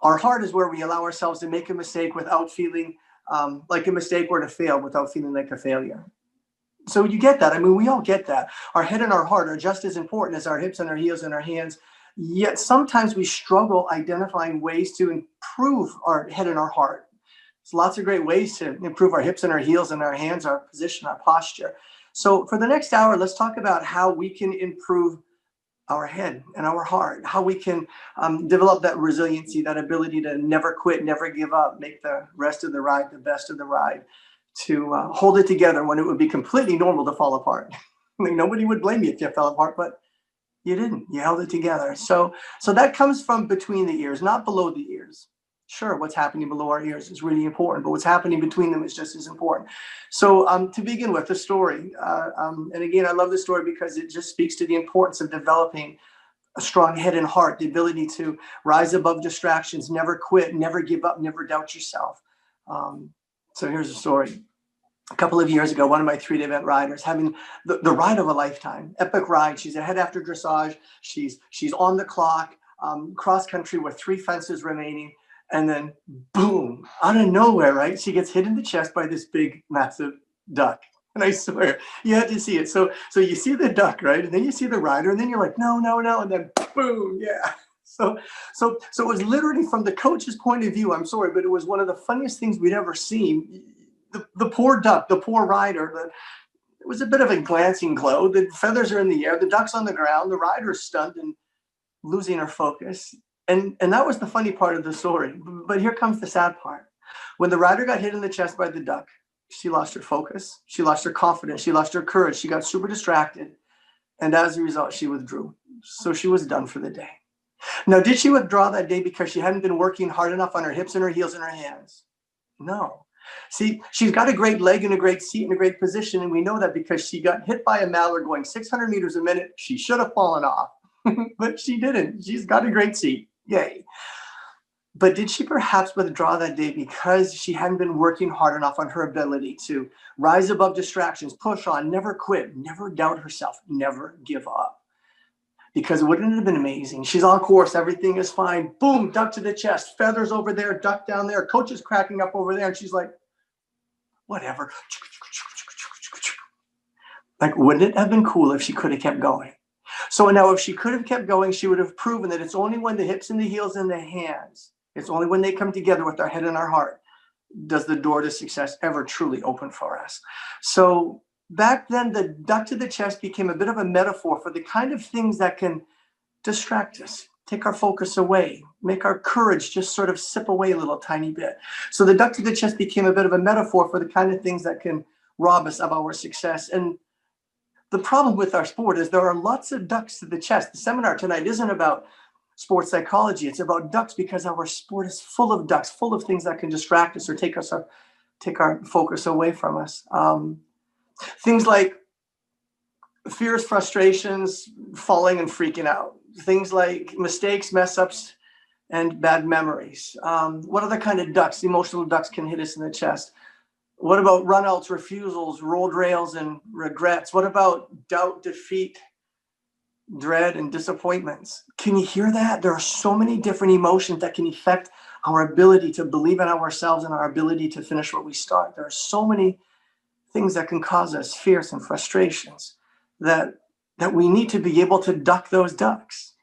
Our heart is where we allow ourselves to make a mistake without feeling like a mistake, or to fail without feeling like a failure. So you get that. I mean, we all get that. Our head and our heart are just as important as our hips and our heels and our hands. Yet sometimes we struggle identifying ways to improve our head and our heart. There's lots of great ways to improve our hips and our heels and our hands, our position, our posture. So for the next hour, let's talk about how we can improve our head and our heart, how we can develop that resiliency, that ability to never quit, never give up, make the rest of the ride the best of the ride, to hold it together when it would be completely normal to fall apart. I mean, nobody would blame you if you fell apart, but you didn't. You held it together. So that comes from between the ears, not below the ears. Sure, what's happening below our ears is really important, but what's happening between them is just as important. So to begin with, the story, and again, I love the story because it just speaks to the importance of developing a strong head and heart, the ability to rise above distractions, never quit, never give up, never doubt yourself. So here's the story. A couple of years ago, one of my 3-day event riders having the ride of a lifetime, epic ride. She's ahead after dressage. She's on the clock, cross country with 3 fences remaining. And then boom, out of nowhere, right? She gets hit in the chest by this big, massive duck. And I swear, you had to see it. So you see the duck, right? And then you see the rider, and then you're like, no. And then boom, yeah. So it was literally from the coach's point of view, I'm sorry, but it was one of the funniest things we'd ever seen. The poor duck, the poor rider, it was a bit of a glancing glow. The feathers are in the air, the duck's on the ground, the rider's stunned and losing her focus. And that was the funny part of the story. But here comes the sad part. When the rider got hit in the chest by the duck, she lost her focus. She lost her confidence. She lost her courage. She got super distracted. And as a result, she withdrew. So she was done for the day. Now, did she withdraw that day because she hadn't been working hard enough on her hips and her heels and her hands? No. See, she's got a great leg and a great seat and a great position. And we know that because she got hit by a mallard going 600 meters a minute. She should have fallen off, but she didn't. She's got a great seat. Yay. But did she perhaps withdraw that day because she hadn't been working hard enough on her ability to rise above distractions, push on, never quit, never doubt herself, never give up? Because wouldn't it have been amazing? She's on course. Everything is fine. Boom, duck to the chest, feathers over there, duck down there, coach is cracking up over there. And she's like, whatever. Like, wouldn't it have been cool if she could have kept going? So now if she could have kept going, she would have proven that it's only when the hips and the heels and the hands, it's only when they come together with our head and our heart, does the door to success ever truly open for us. So back then, the duck to the chest became a bit of a metaphor for the kind of things that can distract us, take our focus away, make our courage just sort of sip away a little tiny bit. So the duck to the chest became a bit of a metaphor for the kind of things that can rob us of our success. And the problem with our sport is there are lots of ducks to the chest. The seminar tonight isn't about sports psychology. It's about ducks because our sport is full of ducks, full of things that can distract us or take our focus away from us. Things like fears, frustrations, falling and freaking out. Things like mistakes, mess ups, and bad memories. What other kind of ducks, emotional ducks, can hit us in the chest? What about runouts, refusals, rolled rails, and regrets? What about doubt, defeat, dread, and disappointments? Can you hear that? There are so many different emotions that can affect our ability to believe in ourselves and our ability to finish what we start. There are so many things that can cause us fears and frustrations that we need to be able to duck those ducks.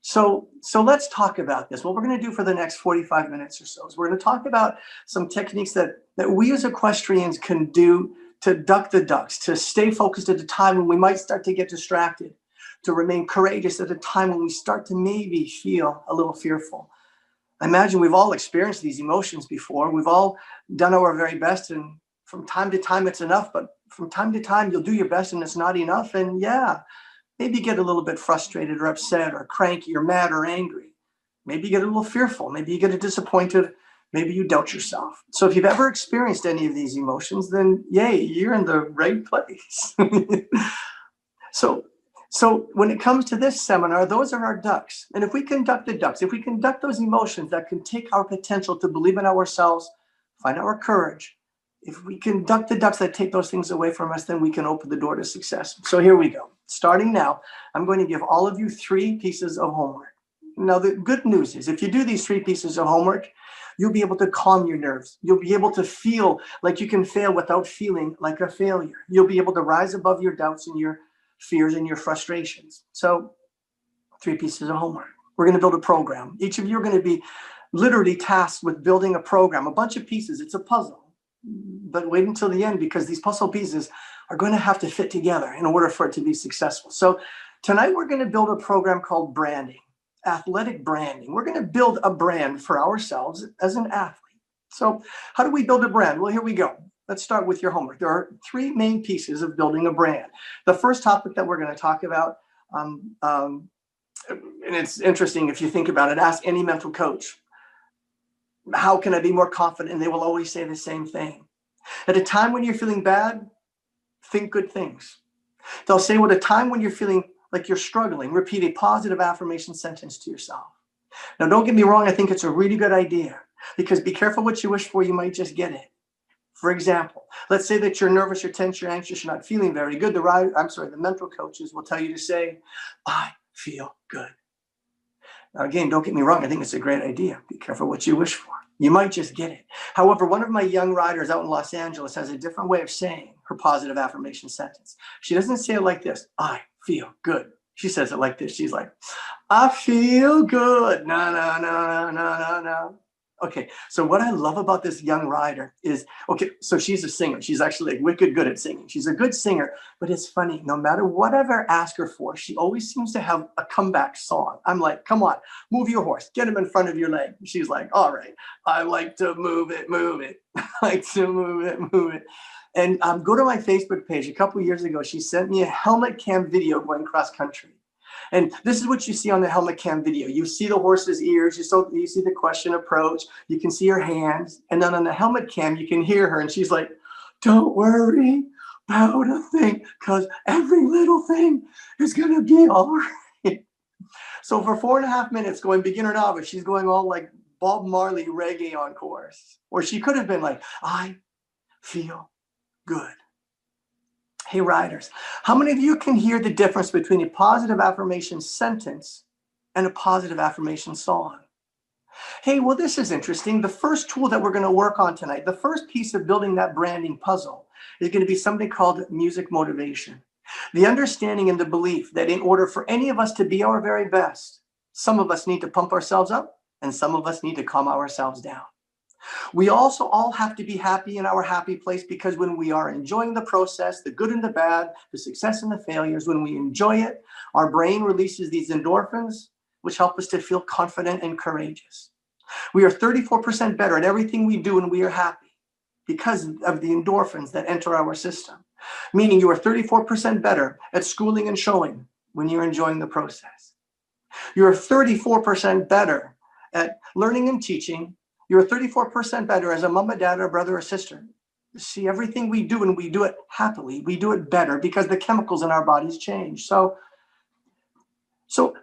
So let's talk about this. What we're going to do for the next 45 minutes or so is we're going to talk about some techniques that we as equestrians can do to duck the ducks, to stay focused at a time when we might start to get distracted, to remain courageous at a time when we start to maybe feel a little fearful. I imagine we've all experienced these emotions before. We've all done our very best, and from time to time it's enough, but from time to time you'll do your best and it's not enough. And yeah, maybe you get a little bit frustrated or upset or cranky or mad or angry. Maybe you get a little fearful. Maybe you get disappointed. Maybe you doubt yourself. So if you've ever experienced any of these emotions, then yay, you're in the right place. So when it comes to this seminar, those are our ducks. And if we can duck the ducks, if we can duck those emotions that can take our potential to believe in ourselves, find our courage, if we can duck the ducks that take those things away from us, then we can open the door to success. So here we go. Starting now, I'm going to give all of you 3 pieces of homework. Now, the good news is if you do these 3 pieces of homework, you'll be able to calm your nerves. You'll be able to feel like you can fail without feeling like a failure. You'll be able to rise above your doubts and your fears and your frustrations. So 3 pieces of homework. We're going to build a program. Each of you are going to be literally tasked with building a program, a bunch of pieces. It's a puzzle. But wait until the end, because these puzzle pieces are going to have to fit together in order for it to be successful. So tonight we're going to build a program called branding, athletic branding. We're going to build a brand for ourselves as an athlete. So how do we build a brand? Well, here we go. Let's start with your homework. There are 3 main pieces of building a brand. The first topic that we're going to talk about, and it's interesting if you think about it, ask any mental coach, how can I be more confident? And they will always say the same thing. At a time when you're feeling bad, think good things. They'll say, well, at a time when you're feeling like you're struggling, repeat a positive affirmation sentence to yourself. Now, don't get me wrong. I think it's a really good idea, because be careful what you wish for. You might just get it. For example, let's say that you're nervous, you're tense, you're anxious, you're not feeling very good. The mental coaches will tell you to say, I feel good. Now, again, don't get me wrong. I think it's a great idea. Be careful what you wish for. You might just get it. However, one of my young riders out in Los Angeles has a different way of saying her positive affirmation sentence. She doesn't say it like this, I feel good. She says it like this. She's like, I feel good. No, no, no, no, no, no, no. Okay, so what I love about this young rider is, okay, so she's a singer. She's actually like wicked good at singing. She's a good singer, but it's funny. No matter what I ever ask her for, she always seems to have a comeback song. I'm like, come on, move your horse. Get him in front of your leg. She's like, all right, I like to move it, move it. I like to move it, move it. And go to my Facebook page. A couple of years ago, she sent me a helmet cam video going cross country. And this is what you see on the helmet cam video. You see the horse's ears, you see the question approach, you can see her hands, and then on the helmet cam, you can hear her, and she's like, don't worry about a thing, because every little thing is going to be all right. So for 4.5 minutes, going beginner novice, she's going all like Bob Marley reggae on course. Or she could have been like, I feel good. Hey, riders, how many of you can hear the difference between a positive affirmation sentence and a positive affirmation song? Hey, well, this is interesting. The first tool that we're going to work on tonight, the first piece of building that branding puzzle, is going to be something called music motivation. The understanding and the belief that in order for any of us to be our very best, some of us need to pump ourselves up and some of us need to calm ourselves down. We also all have to be happy in our happy place, because when we are enjoying the process, the good and the bad, the success and the failures, when we enjoy it, our brain releases these endorphins, which help us to feel confident and courageous. We are 34% better at everything we do when we are happy because of the endorphins that enter our system. Meaning you are 34% better at schooling and showing when you're enjoying the process. You're 34% better at learning and teaching. You're 34% better as a mom, a dad, or a brother or sister. See, everything we do, and we do it happily, we do it better because the chemicals in our bodies change. So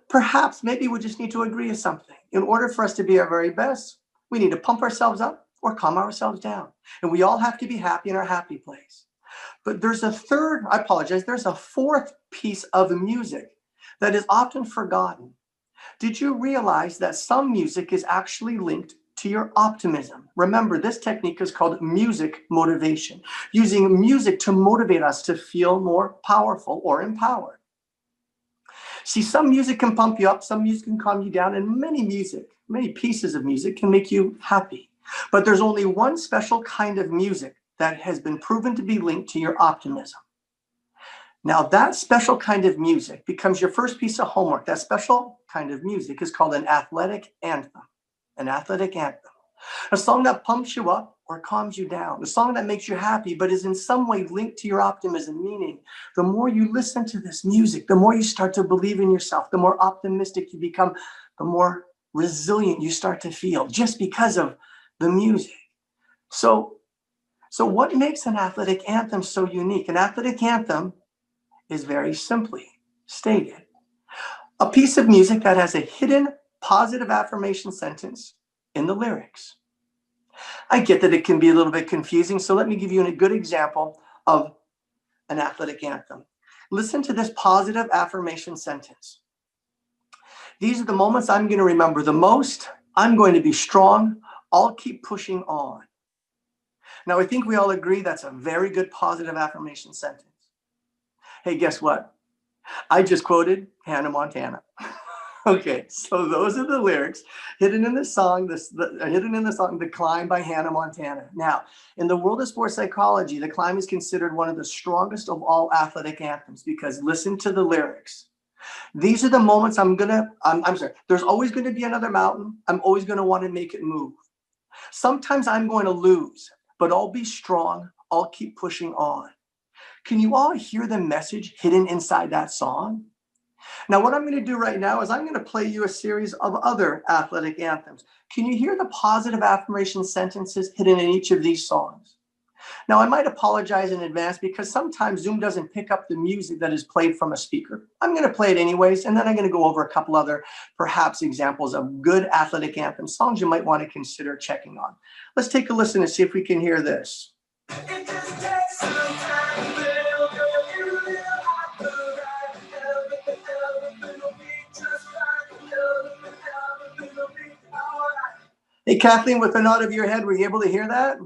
perhaps maybe we just need to agree to something. In order for us to be our very best, we need to pump ourselves up or calm ourselves down. And we all have to be happy in our happy place. But there's a fourth piece of music that is often forgotten. Did you realize that some music is actually linked to your optimism? Remember, this technique is called music motivation, using music to motivate us to feel more powerful or empowered. See, some music can pump you up, some music can calm you down, and many pieces of music can make you happy. But there's only one special kind of music that has been proven to be linked to your optimism. Now, that special kind of music becomes your first piece of homework. That special kind of music is called an athletic anthem. An athletic anthem. A song that pumps you up or calms you down. A song that makes you happy but is in some way linked to your optimism, meaning the more you listen to this music, the more you start to believe in yourself, the more optimistic you become, the more resilient you start to feel just because of the music. So what makes an athletic anthem so unique? An athletic anthem is very simply stated a piece of music that has a hidden positive affirmation sentence in the lyrics. I get that it can be a little bit confusing, so let me give you a good example of an athletic anthem. Listen to this positive affirmation sentence. These are the moments I'm going to remember the most. I'm going to be strong. I'll keep pushing on. Now, I think we all agree that's a very good positive affirmation sentence. Hey, guess what? I just quoted Hannah Montana. Okay, so those are the lyrics hidden in the song, The Climb by Hannah Montana. Now, in the world of sports psychology, The Climb is considered one of the strongest of all athletic anthems because listen to the lyrics. These are the moments I'm sorry, there's always going to be another mountain. I'm always going to want to make it move. Sometimes I'm going to lose, but I'll be strong. I'll keep pushing on. Can you all hear the message hidden inside that song? Now, what I'm going to do right now is I'm going to play you a series of other athletic anthems. Can you hear the positive affirmation sentences hidden in each of these songs? Now, I might apologize in advance because sometimes Zoom doesn't pick up the music that is played from a speaker. I'm going to play it anyways, and then I'm going to go over a couple other perhaps examples of good athletic anthem songs you might want to consider checking on. Let's take a listen and see if we can hear this. It just takes some time to build your Hey, Kathleen, with a nod of your head, were you able to hear that?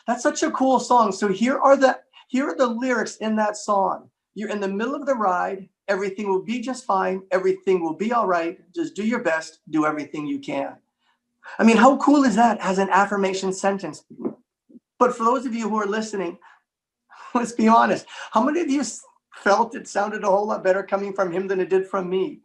That's such a cool song. So here are the lyrics in that song. You're in the middle of the ride. Everything will be just fine. Everything will be all right. Just do your best. Do everything you can. I mean, how cool is that as an affirmation sentence? But for those of you who are listening, let's be honest. How many of you felt it sounded a whole lot better coming from him than it did from me?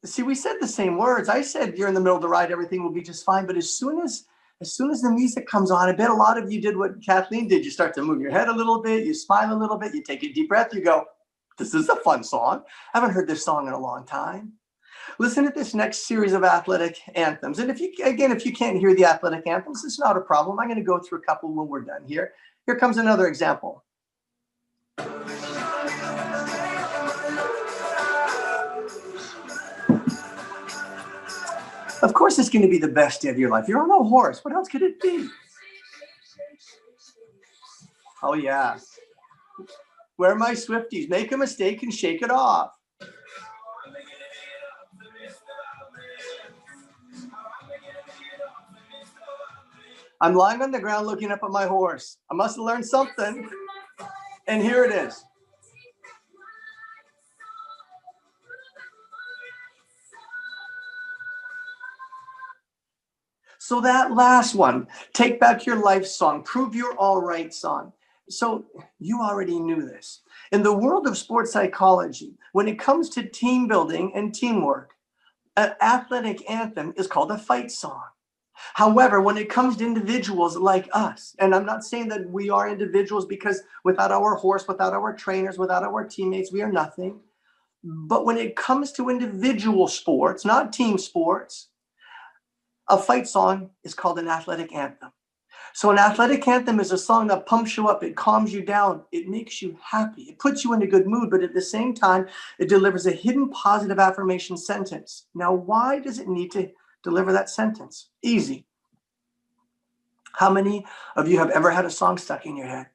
See, we said the same words. I said, you're in the middle of the ride, everything will be just fine. But as soon as the music comes on, I bet a lot of you did what Kathleen did. You start to move your head a little bit, you smile a little bit, you take a deep breath, you go, this is a fun song. I haven't heard this song in a long time. Listen to this next series of athletic anthems. And if you can't hear the athletic anthems, it's not a problem. I'm going to go through a couple when we're done here. Here comes another example. Of course, it's going to be the best day of your life. You're on a horse. What else could it be? Oh, yeah. Wear my Swifties. Make a mistake and shake it off. I'm lying on the ground looking up at my horse. I must have learned something. And here it is. So that last one, Take Back Your Life song, Prove You're All Right song. So you already knew this. In the world of sports psychology, when it comes to team building and teamwork, an athletic anthem is called a fight song. However, when it comes to individuals like us, and I'm not saying that we are individuals because without our horse, without our trainers, without our teammates, we are nothing. But when it comes to individual sports, not team sports, a fight song is called an athletic anthem. So an athletic anthem is a song that pumps you up, it calms you down, it makes you happy, it puts you in a good mood, but at the same time, it delivers a hidden positive affirmation sentence. Now, why does it need to deliver that sentence? Easy. How many of you have ever had a song stuck in your head?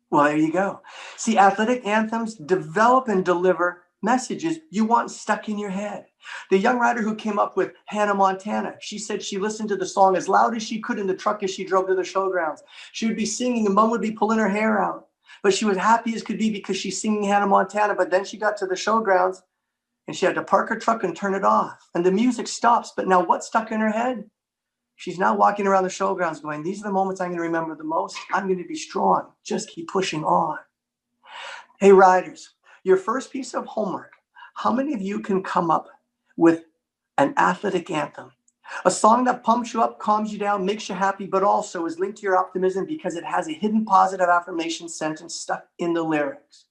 Well, there you go. See, athletic anthems develop and deliver messages you want stuck in your head. The young writer who came up with Hannah Montana, she said she listened to the song as loud as she could in the truck as she drove to the showgrounds. She would be singing and mom would be pulling her hair out. But she was happy as could be because she's singing Hannah Montana. But then she got to the showgrounds and she had to park her truck and turn it off. And the music stops. But now what's stuck in her head? She's now walking around the showgrounds going, these are the moments I'm going to remember the most. I'm going to be strong. Just keep pushing on. Hey, riders, your first piece of homework. How many of you can come up with an athletic anthem? A song that pumps you up, calms you down, makes you happy, but also is linked to your optimism because it has a hidden positive affirmation sentence stuck in the lyrics.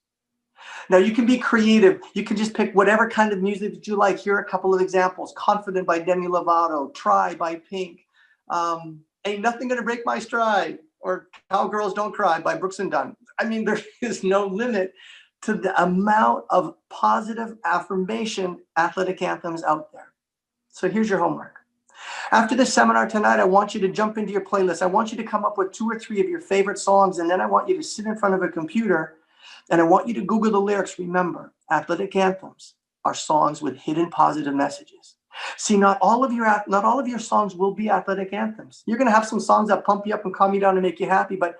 Now, you can be creative. You can just pick whatever kind of music that you like. Here are a couple of examples. Confident by Demi Lovato, Try by Pink, Ain't Nothing Gonna Break My Stride, or Cowgirls Don't Cry by Brooks and Dunn. I mean, there is no limit to the amount of positive affirmation athletic anthems out there. So here's your homework. After this seminar tonight, I want you to jump into your playlist. I want you to come up with 2 or 3 of your favorite songs, and then I want you to sit in front of a computer, and I want you to Google the lyrics. Remember, athletic anthems are songs with hidden positive messages. See, not all of your songs will be athletic anthems. You're going to have some songs that pump you up and calm you down and make you happy, but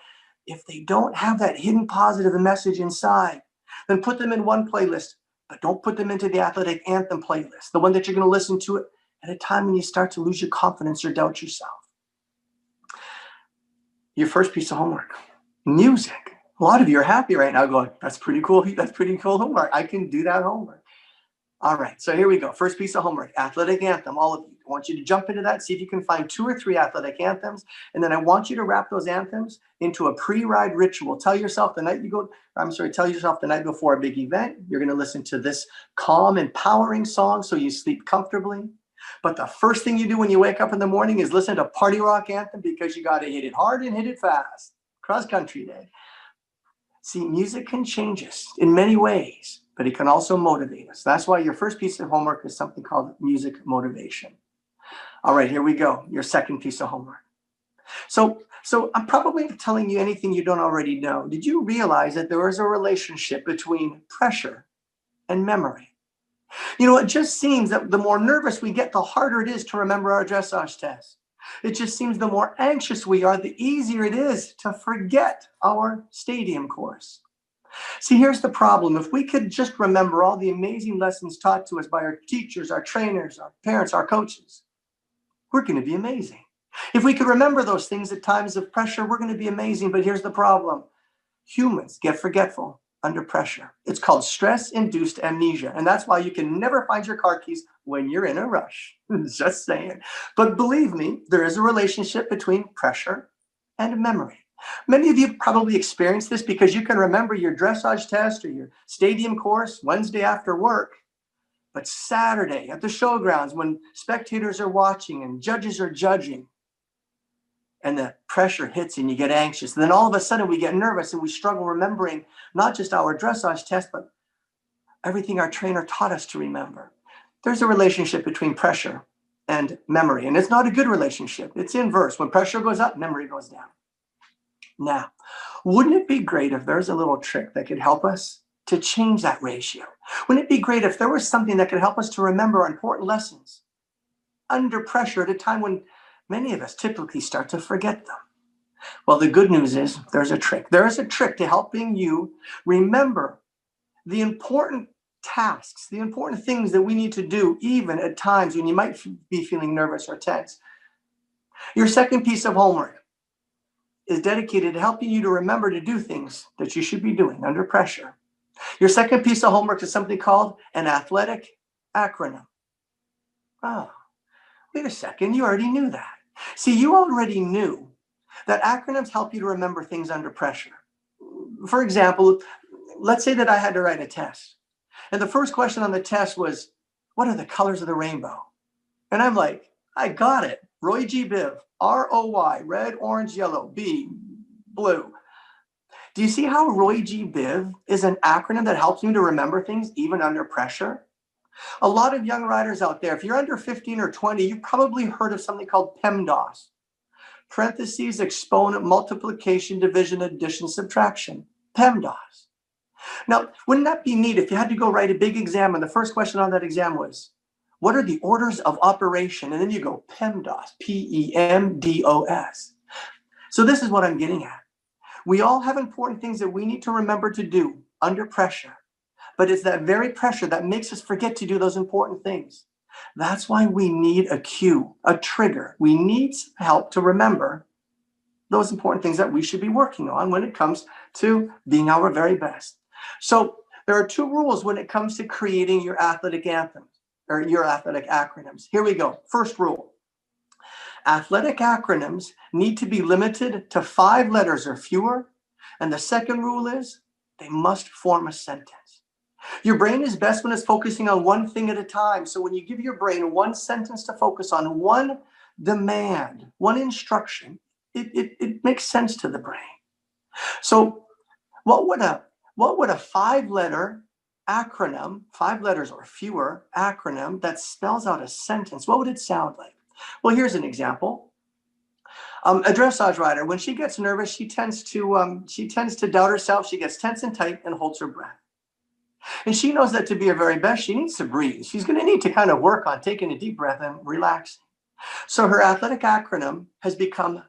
if they don't have that hidden positive message inside, then put them in one playlist, but don't put them into the athletic anthem playlist, the one that you're going to listen to it at a time when you start to lose your confidence or doubt yourself. Your first piece of homework, music. A lot of you are happy right now going, that's pretty cool. That's pretty cool homework. I can do that homework. All right, so here we go. First piece of homework, athletic anthem, all of you. I want you to jump into that, see if you can find 2 or 3 athletic anthems, and then I want you to wrap those anthems into a pre-ride ritual. Tell yourself the night before a big event, you're going to listen to this calm, empowering song so you sleep comfortably. But the first thing you do when you wake up in the morning is listen to Party Rock Anthem, because you got to hit it hard and hit it fast. Cross country day. See, music can change us in many ways, but it can also motivate us. That's why your first piece of homework is something called music motivation. All right, here we go. Your second piece of homework. So I'm probably telling you anything you don't already know. Did you realize that there is a relationship between pressure and memory? You know, it just seems that the more nervous we get, the harder it is to remember our dressage test. It just seems the more anxious we are, the easier it is to forget our stadium course. See, here's the problem. If we could just remember all the amazing lessons taught to us by our teachers, our trainers, our parents, our coaches, we're going to be amazing. If we could remember those things at times of pressure, we're going to be amazing. But here's the problem. Humans get forgetful under pressure. It's called stress-induced amnesia. And that's why you can never find your car keys when you're in a rush. Just saying. But believe me, there is a relationship between pressure and memory. Many of you probably experienced this because you can remember your dressage test or your stadium course Wednesday after work. But Saturday at the showgrounds, when spectators are watching and judges are judging, and the pressure hits and you get anxious, and then all of a sudden we get nervous and we struggle remembering not just our dressage test, but everything our trainer taught us to remember. There's a relationship between pressure and memory, and it's not a good relationship. It's inverse. When pressure goes up, memory goes down. Now, wouldn't it be great if there's a little trick that could help us to change that ratio? Wouldn't it be great if there was something that could help us to remember our important lessons under pressure at a time when many of us typically start to forget them? Well, the good news is there's a trick. There is a trick to helping you remember the important tasks, the important things that we need to do, even at times when you might be feeling nervous or tense. Your second piece of homework is dedicated to helping you to remember to do things that you should be doing under pressure. Your second piece of homework is something called an athletic acronym. Oh, wait a second, you already knew that. See, you already knew that acronyms help you to remember things under pressure. For example, let's say that I had to write a test. And the first question on the test was, what are the colors of the rainbow? And I'm like, I got it. Roy G. Biv, R-O-Y, red, orange, yellow, B, blue. Do you see how Roy G. Biv is an acronym that helps you to remember things even under pressure? A lot of young riders out there, if you're under 15 or 20, you've probably heard of something called PEMDAS. Parentheses, exponent, multiplication, division, addition, subtraction. PEMDAS. Now, wouldn't that be neat if you had to go write a big exam and the first question on that exam was, what are the orders of operation? And then you go PEMDAS, P-E-M-D-O-S. So this is what I'm getting at. We all have important things that we need to remember to do under pressure. But it's that very pressure that makes us forget to do those important things. That's why we need a cue, a trigger. We need help to remember those important things that we should be working on when it comes to being our very best. So there are 2 rules when it comes to creating your athletic anthems or your athletic acronyms. Here we go. First rule. Athletic acronyms need to be limited to 5 letters or fewer. And the second rule is they must form a sentence. Your brain is best when it's focusing on one thing at a time. So when you give your brain one sentence to focus on, one demand, one instruction, it makes sense to the brain. So what would a 5-letter acronym, 5 letters or fewer acronym that spells out a sentence, what would it sound like? Well, here's an example. A dressage rider, when she gets nervous, she tends to doubt herself. She gets tense and tight and holds her breath. And she knows that to be her very best, she needs to breathe. She's going to need to kind of work on taking a deep breath and relaxing. So her athletic acronym has become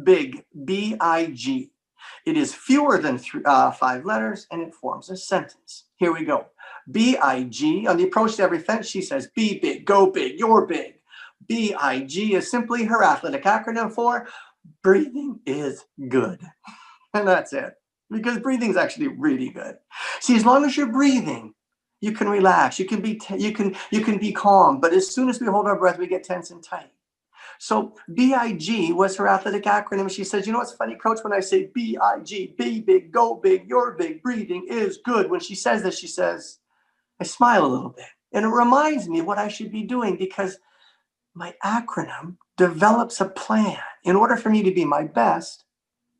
BIG, B-I-G. It is fewer than 5 letters, and it forms a sentence. Here we go. B-I-G. On the approach to every fence, she says, be big, go big, you're big. B-I-G is simply her athletic acronym for breathing is good. And that's it. Because breathing is actually really good. See, as long as you're breathing, you can relax. You can be calm. But as soon as we hold our breath, we get tense and tight. So BIG was her athletic acronym. She says, you know what's funny, coach? When I say BIG, be big, go big, you're big, breathing is good. When she says this, she says, I smile a little bit. And it reminds me what I should be doing, because my acronym develops a plan. In order for me to be my best,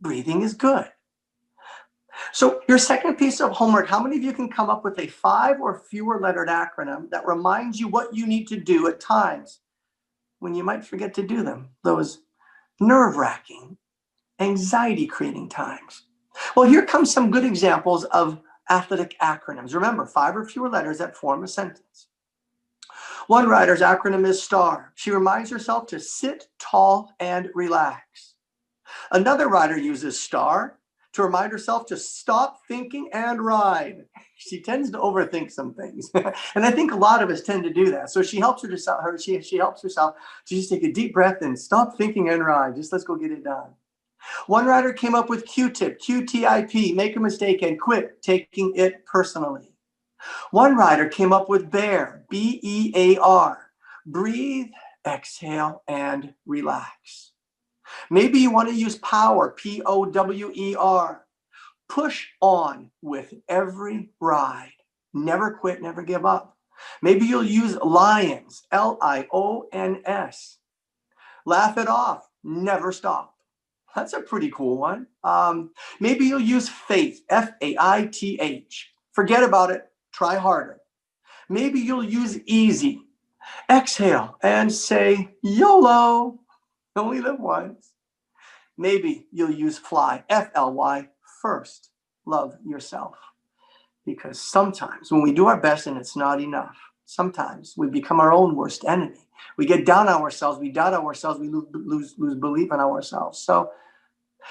breathing is good. So your second piece of homework, how many of you can come up with a 5 or fewer lettered acronym that reminds you what you need to do at times when you might forget to do them? Those nerve-wracking, anxiety-creating times. Well, here comes some good examples of athletic acronyms. Remember, 5 or fewer letters that form a sentence. One writer's acronym is STAR. She reminds herself to sit tall and relax. Another writer uses STAR to remind herself to stop thinking and ride. She tends to overthink some things. And I think a lot of us tend to do that. So she helps herself to just take a deep breath and stop thinking and ride. Just let's go get it done. One writer came up with Q-tip, Q-T-I-P, make a mistake and quit taking it personally. One writer came up with BEAR, B-E-A-R, breathe, exhale, and relax. Maybe you want to use POWER, P-O-W-E-R. Push on with every ride. Never quit, never give up. Maybe you'll use LIONS, L-I-O-N-S. Laugh it off, never stop. That's a pretty cool one. Maybe you'll use FAITH, F-A-I-T-H. Forget about it, try harder. Maybe you'll use EASY. Exhale and say YOLO. Only live once. Maybe you'll use FLY, F-L-Y, first. Love yourself. Because sometimes when we do our best and it's not enough, sometimes we become our own worst enemy. We get down on ourselves, we doubt ourselves, we lose belief in ourselves. So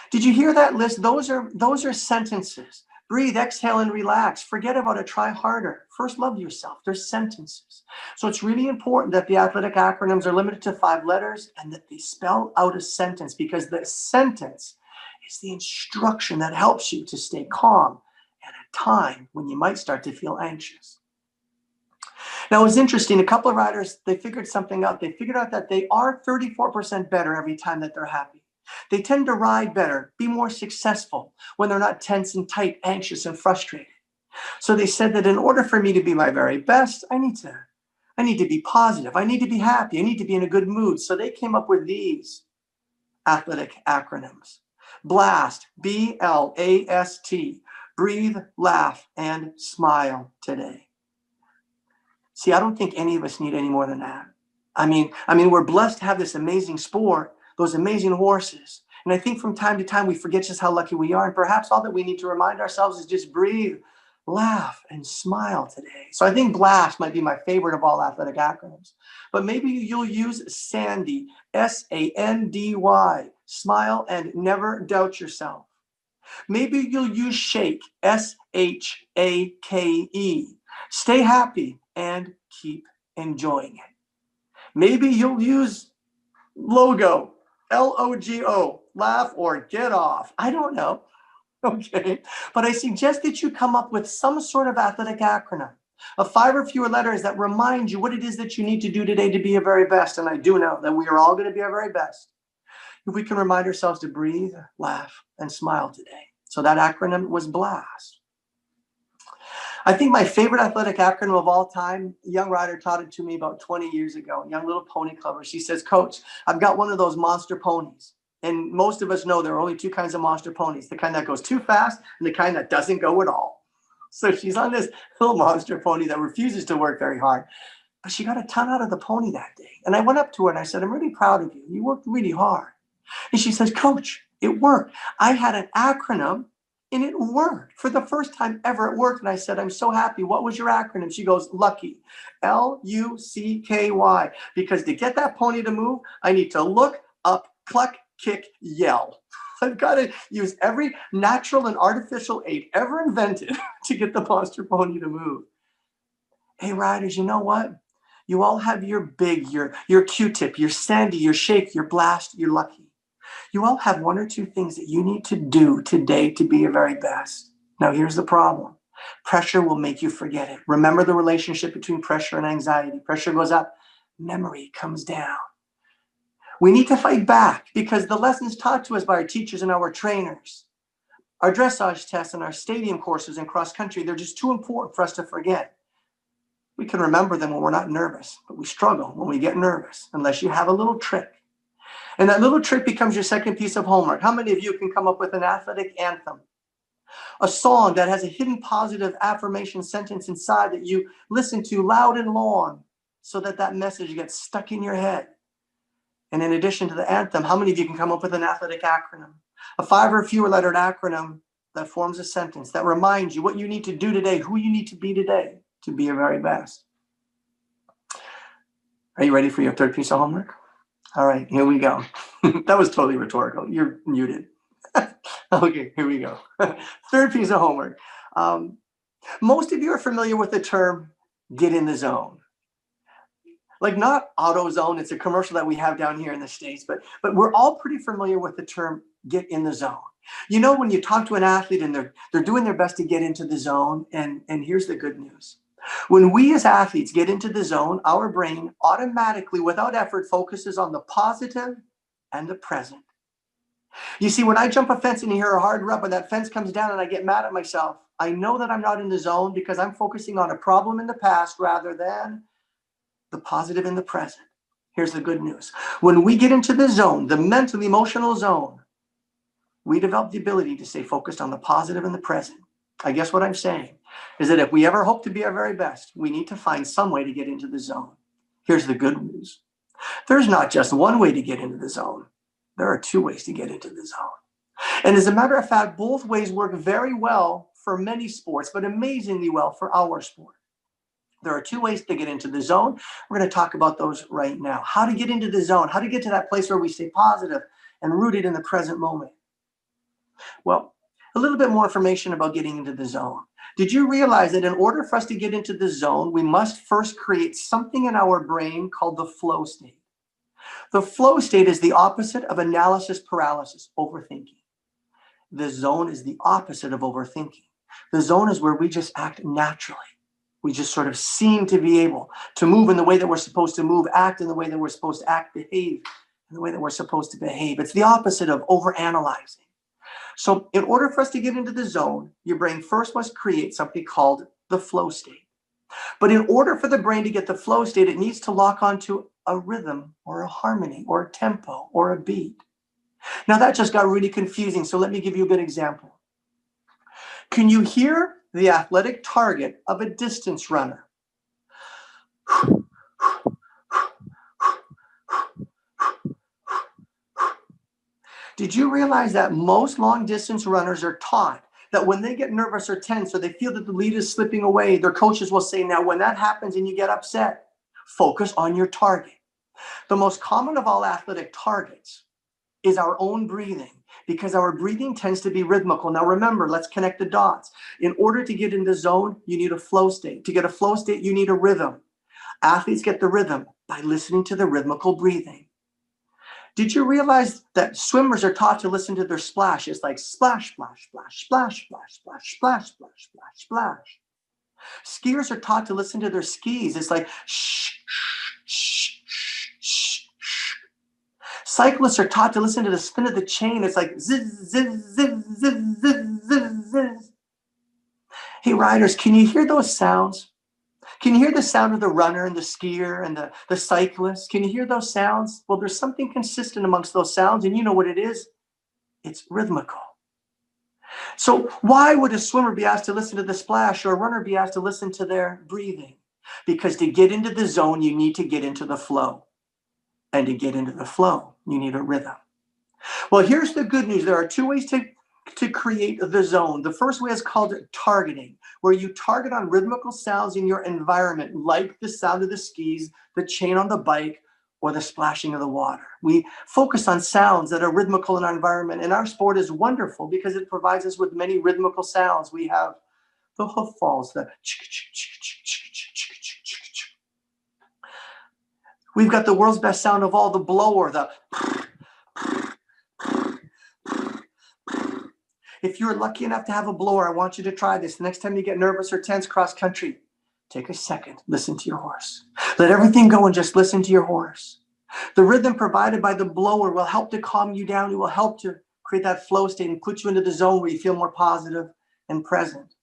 did you hear that list? Those are sentences. Breathe, exhale, and relax. Forget about it. Try harder. First, love yourself. There's sentences. So it's really important that the athletic acronyms are limited to 5 letters and that they spell out a sentence, because the sentence is the instruction that helps you to stay calm at a time when you might start to feel anxious. Now, it was interesting. A couple of writers, they figured something out. They figured out that they are 34% better every time that they're happy. They tend to ride better, be more successful when they're not tense and tight, anxious and frustrated. So they said that in order for me to be my very best, I need to be positive. I need to be happy. I need to be in a good mood. So they came up with these athletic acronyms. BLAST, B-L-A-S-T, breathe, laugh, and smile today. See, I don't think any of us need any more than that. I mean, we're blessed to have this amazing sport, those amazing horses. And I think from time to time, we forget just how lucky we are. And perhaps all that we need to remind ourselves is just breathe, laugh, and smile today. So I think BLAST might be my favorite of all athletic acronyms. But maybe you'll use SANDY, S-A-N-D-Y, smile and never doubt yourself. Maybe you'll use SHAKE, S-H-A-K-E, stay happy and keep enjoying it. Maybe you'll use LOGO, L-O-G-O, laugh or get off. I don't know. Okay. But I suggest that you come up with some sort of athletic acronym of 5 or fewer letters that remind you what it is that you need to do today to be your very best. And I do know that we are all going to be our very best if we can remind ourselves to breathe, laugh, and smile today. So that acronym was BLAST. I think my favorite athletic acronym of all time, a young rider taught it to me about 20 years ago, young little pony clubber. She says, Coach, I've got one of those monster ponies. And most of us know there are only 2 kinds of monster ponies, the kind that goes too fast and the kind that doesn't go at all. So she's on this little monster pony that refuses to work very hard. But she got a ton out of the pony that day. And I went up to her and I said, I'm really proud of you. You worked really hard. And she says, Coach, it worked. I had an acronym And it worked. For the first time ever, it worked. And I said, I'm so happy. What was your acronym? She goes, Lucky. Lucky. Because to get that pony to move, I need to look, up, cluck, kick, yell. I've got to use every natural and artificial aid ever invented to get the monster pony to move. Hey, riders, you know what? You all have your big, your Q-tip, your Sandy, your shake, your blast, your Lucky. You all have one or two things that you need to do today to be your very best. Now, here's the problem. Pressure will make you forget it. Remember the relationship between pressure and anxiety. Pressure goes up, memory comes down. We need to fight back because the lessons taught to us by our teachers and our trainers, our dressage tests and our stadium courses in cross country, they're just too important for us to forget. We can remember them when we're not nervous, but we struggle when we get nervous unless you have a little trick. And that little trick becomes your second piece of homework. How many of you can come up with an athletic anthem? A song that has a hidden positive affirmation sentence inside that you listen to loud and long so that that message gets stuck in your head. And in addition to the anthem, how many of you can come up with an athletic acronym? A 5 or fewer lettered acronym that forms a sentence that reminds you what you need to do today, who you need to be today to be your very best. Are you ready for your third piece of homework? All right, here we go. That was totally rhetorical. You're muted. Okay, here we go. Third piece of homework. Most of you are familiar with the term get in the zone. Like not AutoZone, it's a commercial that we have down here in the States, but we're all pretty familiar with the term get in the zone. You know, when you talk to an athlete and they're doing their best to get into the zone, and here's the good news. When we as athletes get into the zone, our brain automatically, without effort, focuses on the positive and the present. You see, when I jump a fence and you hear a hard rub and that fence comes down and I get mad at myself, I know that I'm not in the zone because I'm focusing on a problem in the past rather than the positive in the present. Here's the good news. When we get into the zone, the mental, emotional zone, we develop the ability to stay focused on the positive in the present. I guess what I'm saying is that if we ever hope to be our very best, we need to find some way to get into the zone. Here's the good news. There's not just one way to get into the zone. There are two ways to get into the zone. And as a matter of fact, both ways work very well for many sports, but amazingly well for our sport. There are two ways to get into the zone. We're going to talk about those right now. How to get into the zone, how to get to that place where we stay positive and rooted in the present moment. Well, a little bit more information about getting into the zone. Did you realize that in order for us to get into the zone, we must first create something in our brain called the flow state? The flow state is the opposite of analysis paralysis, overthinking. The zone is the opposite of overthinking. The zone is where we just act naturally. We just sort of seem to be able to move in the way that we're supposed to move, act in the way that we're supposed to act, behave in the way that we're supposed to behave. It's the opposite of overanalyzing. So in order for us to get into the zone, your brain first must create something called the flow state. But in order for the brain to get the flow state, it needs to lock onto a rhythm or a harmony or a tempo or a beat. Now that just got really confusing, so let me give you a good example. Can you hear the athletic target of a distance runner? Did you realize that most long distance runners are taught that when they get nervous or tense or they feel that the lead is slipping away, their coaches will say, now when that happens and you get upset, focus on your target. The most common of all athletic targets is our own breathing, because our breathing tends to be rhythmical. Now remember, let's connect the dots. In order to get in the zone, you need a flow state. To get a flow state, you need a rhythm. Athletes get the rhythm by listening to the rhythmical breathing. Did you realize that swimmers are taught to listen to their splash? It's like splash, splash, splash, splash, splash, splash, splash, splash, splash, splash. Skiers are taught to listen to their skis. It's like shh, shh, shh, shh, shh. Cyclists are taught to listen to the spin of the chain. It's like zizz, zizz, zizz, zizz, zizz, zizz, zizz. Hey, riders, can you hear those sounds? Can you hear the sound of the runner and the skier and the cyclist? Can you hear those sounds? Well, there's something consistent amongst those sounds, and you know what it is? It's rhythmical. So why would a swimmer be asked to listen to the splash or a runner be asked to listen to their breathing? Because to get into the zone, you need to get into the flow. And to get into the flow, you need a rhythm. Well, here's the good news. There are two ways to to create the zone. The first way is called targeting, where you target on rhythmical sounds in your environment, like the sound of the skis, the chain on the bike, or the splashing of the water. We focus on sounds that are rhythmical in our environment, and our sport is wonderful because it provides us with many rhythmical sounds. We have the hoof falls, we've got the world's best sound of all, the blower, the if you're lucky enough to have a blower, I want you to try this. The next time you get nervous or tense cross country, take a second, listen to your horse. Let everything go and just listen to your horse. The rhythm provided by the blower will help to calm you down. It will help to create that flow state and put you into the zone where you feel more positive and present.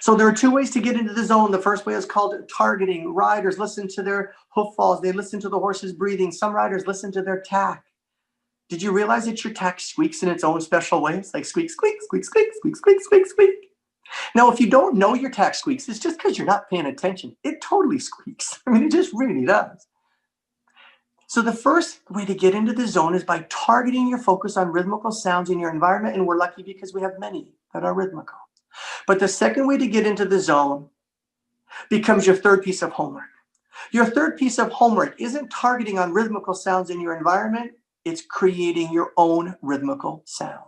So there are two ways to get into the zone. The first way is called targeting. Riders listen to their hoof falls. They listen to the horse's breathing. Some riders listen to their tack. Did you realize that your tack squeaks in its own special way? It's like squeak, squeak, squeak, squeak, squeak, squeak, squeak, squeak. Now, if you don't know your tack squeaks, it's just because you're not paying attention. It totally squeaks. I mean, it just really does. So the first way to get into the zone is by targeting your focus on rhythmical sounds in your environment, and we're lucky because we have many that are rhythmical. But the second way to get into the zone becomes your third piece of homework. Your third piece of homework isn't targeting on rhythmical sounds in your environment, it's creating your own rhythmical sounds.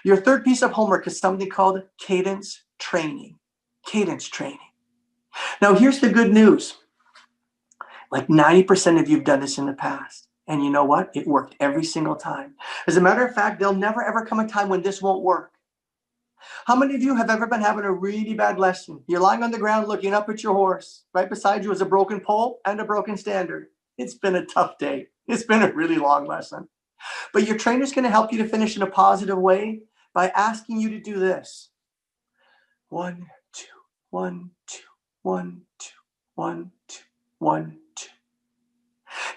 Your third piece of homework is something called cadence training. Cadence training. Now, here's the good news. Like 90% of you have done this in the past. And you know what? It worked every single time. As a matter of fact, there'll never ever come a time when this won't work. How many of you have ever been having a really bad lesson? You're lying on the ground looking up at your horse. Right beside you is a broken pole and a broken standard. It's been a tough day. It's been a really long lesson. But your trainer's going to help you to finish in a positive way by asking you to do this. 1, 2, 1, 2, 1, 2, 1, 2, 1, 2.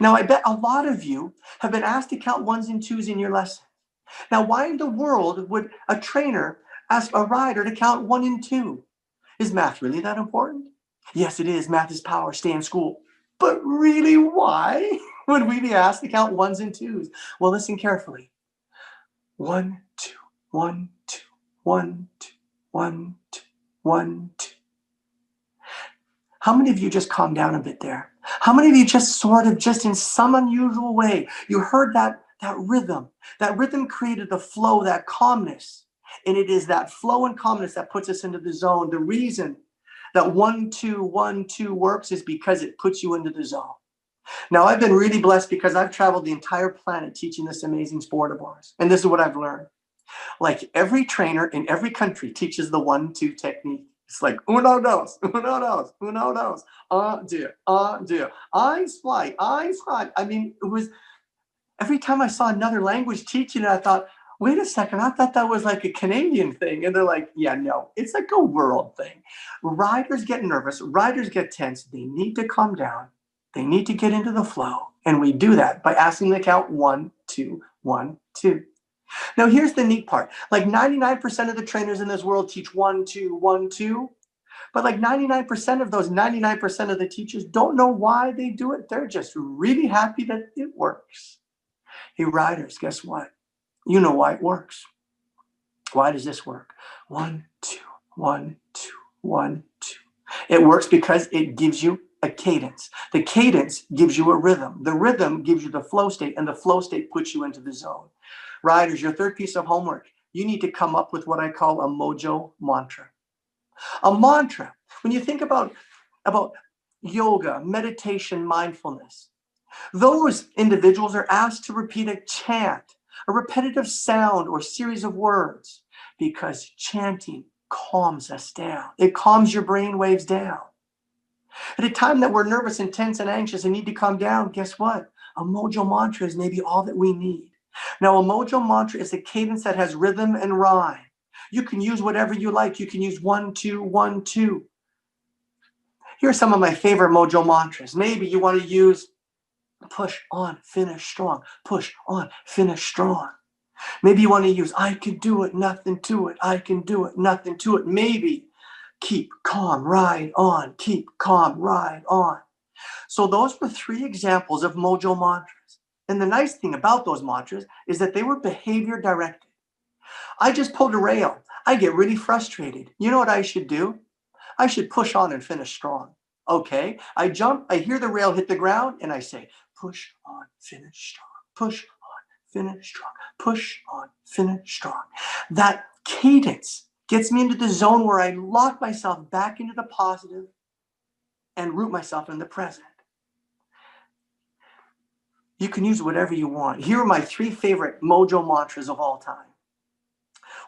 Now, I bet a lot of you have been asked to count ones and twos in your lesson. Now, why in the world would a trainer ask a rider to count 1 and 2? Is math really that important? Yes, it is. Math is power. Stay in school. But really, why would we be asked to count ones and twos? Well, listen carefully. 1, 2, 1, 2, 1, 2, 1, 2, 1, 2. How many of you just calmed down a bit there? How many of you just sort of, just in some unusual way, you heard that rhythm? That rhythm created the flow, that calmness. And it is that flow and calmness that puts us into the zone. The reason that 1, 2, 1, 2 works is because it puts you into the zone. Now, I've been really blessed because I've traveled the entire planet teaching this amazing sport of ours. And this is what I've learned. Like every trainer in every country teaches the 1-2 technique. It's like, uno, dos, uno, dos, uno, dos, deux. Eyes fly, eyes fly. I mean, it was, every time I saw another language teaching it, I thought, wait a second, I thought that was like a Canadian thing. And they're like, yeah, no, it's like a world thing. Riders get nervous, riders get tense. They need to calm down. They need to get into the flow. And we do that by asking them to count 1, 2, 1, 2. Now, here's the neat part. Like 99% of the trainers in this world teach 1, 2, 1, 2. But like 99% of those 99% of the teachers don't know why they do it. They're just really happy that it works. Hey, riders, guess what? You know why it works. Why does this work? 1, 2, 1, 2, 1, 2. It works because it gives you a cadence. The cadence gives you a rhythm. The rhythm gives you the flow state, and the flow state puts you into the zone. Riders, your third piece of homework, you need to come up with what I call a mojo mantra. A mantra, when you think about yoga, meditation, mindfulness, those individuals are asked to repeat a chant, a repetitive sound or series of words, because chanting calms us down. It calms your brain waves down. At a time that we're nervous and tense and anxious and need to calm down, guess what? A mojo mantra is maybe all that we need. Now, a mojo mantra is a cadence that has rhythm and rhyme. You can use whatever you like. You can use 1, 2, 1, 2. Here are some of my favorite mojo mantras. Maybe you want to use push on, finish strong. Push on, finish strong. Maybe you want to use I can do it, nothing to it. I can do it, nothing to it. Maybe keep calm, ride on. Keep calm, ride on. So those were 3 examples of mojo mantras. And the nice thing about those mantras is that they were behavior directed. I just pulled a rail. I get really frustrated. You know what I should do? I should push on and finish strong. Okay, I jump, I hear the rail hit the ground, and I say, push on, finish strong, push on, finish strong, push on, finish strong. That cadence gets me into the zone where I lock myself back into the positive and root myself in the present. You can use whatever you want. Here are my 3 favorite mojo mantras of all time.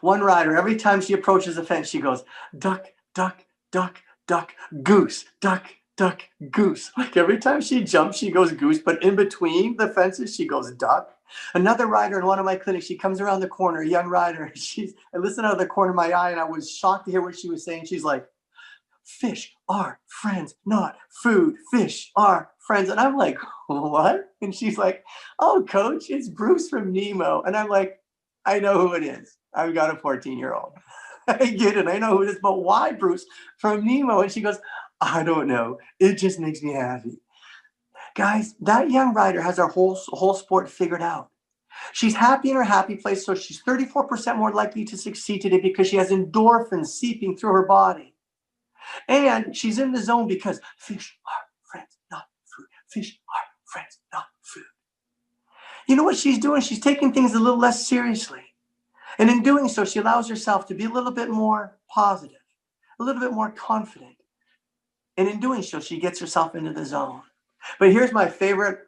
One rider, every time she approaches a fence, she goes, duck, duck, duck, duck, goose, duck, duck, goose. Like every time she jumps, she goes goose, but in between the fences, she goes duck. Another rider in one of my clinics, she comes around the corner, a young rider. I listened out of the corner of my eye, and I was shocked to hear what she was saying. She's like, fish are friends, not food. Fish are friends. And I'm like, what? And she's like, oh, coach, it's Bruce from Nemo. And I'm like, I know who it is. I've got a 14-year-old. I get it. I know who it is. But why Bruce from Nemo? And she goes, I don't know. It just makes me happy. Guys, that young rider has her whole sport figured out. She's happy in her happy place, so she's 34% more likely to succeed today because she has endorphins seeping through her body. And she's in the zone because fish are friends, not food. Fish are friends, not food. You know what she's doing? She's taking things a little less seriously. And in doing so, she allows herself to be a little bit more positive, a little bit more confident. And in doing so, she gets herself into the zone. But here's my favorite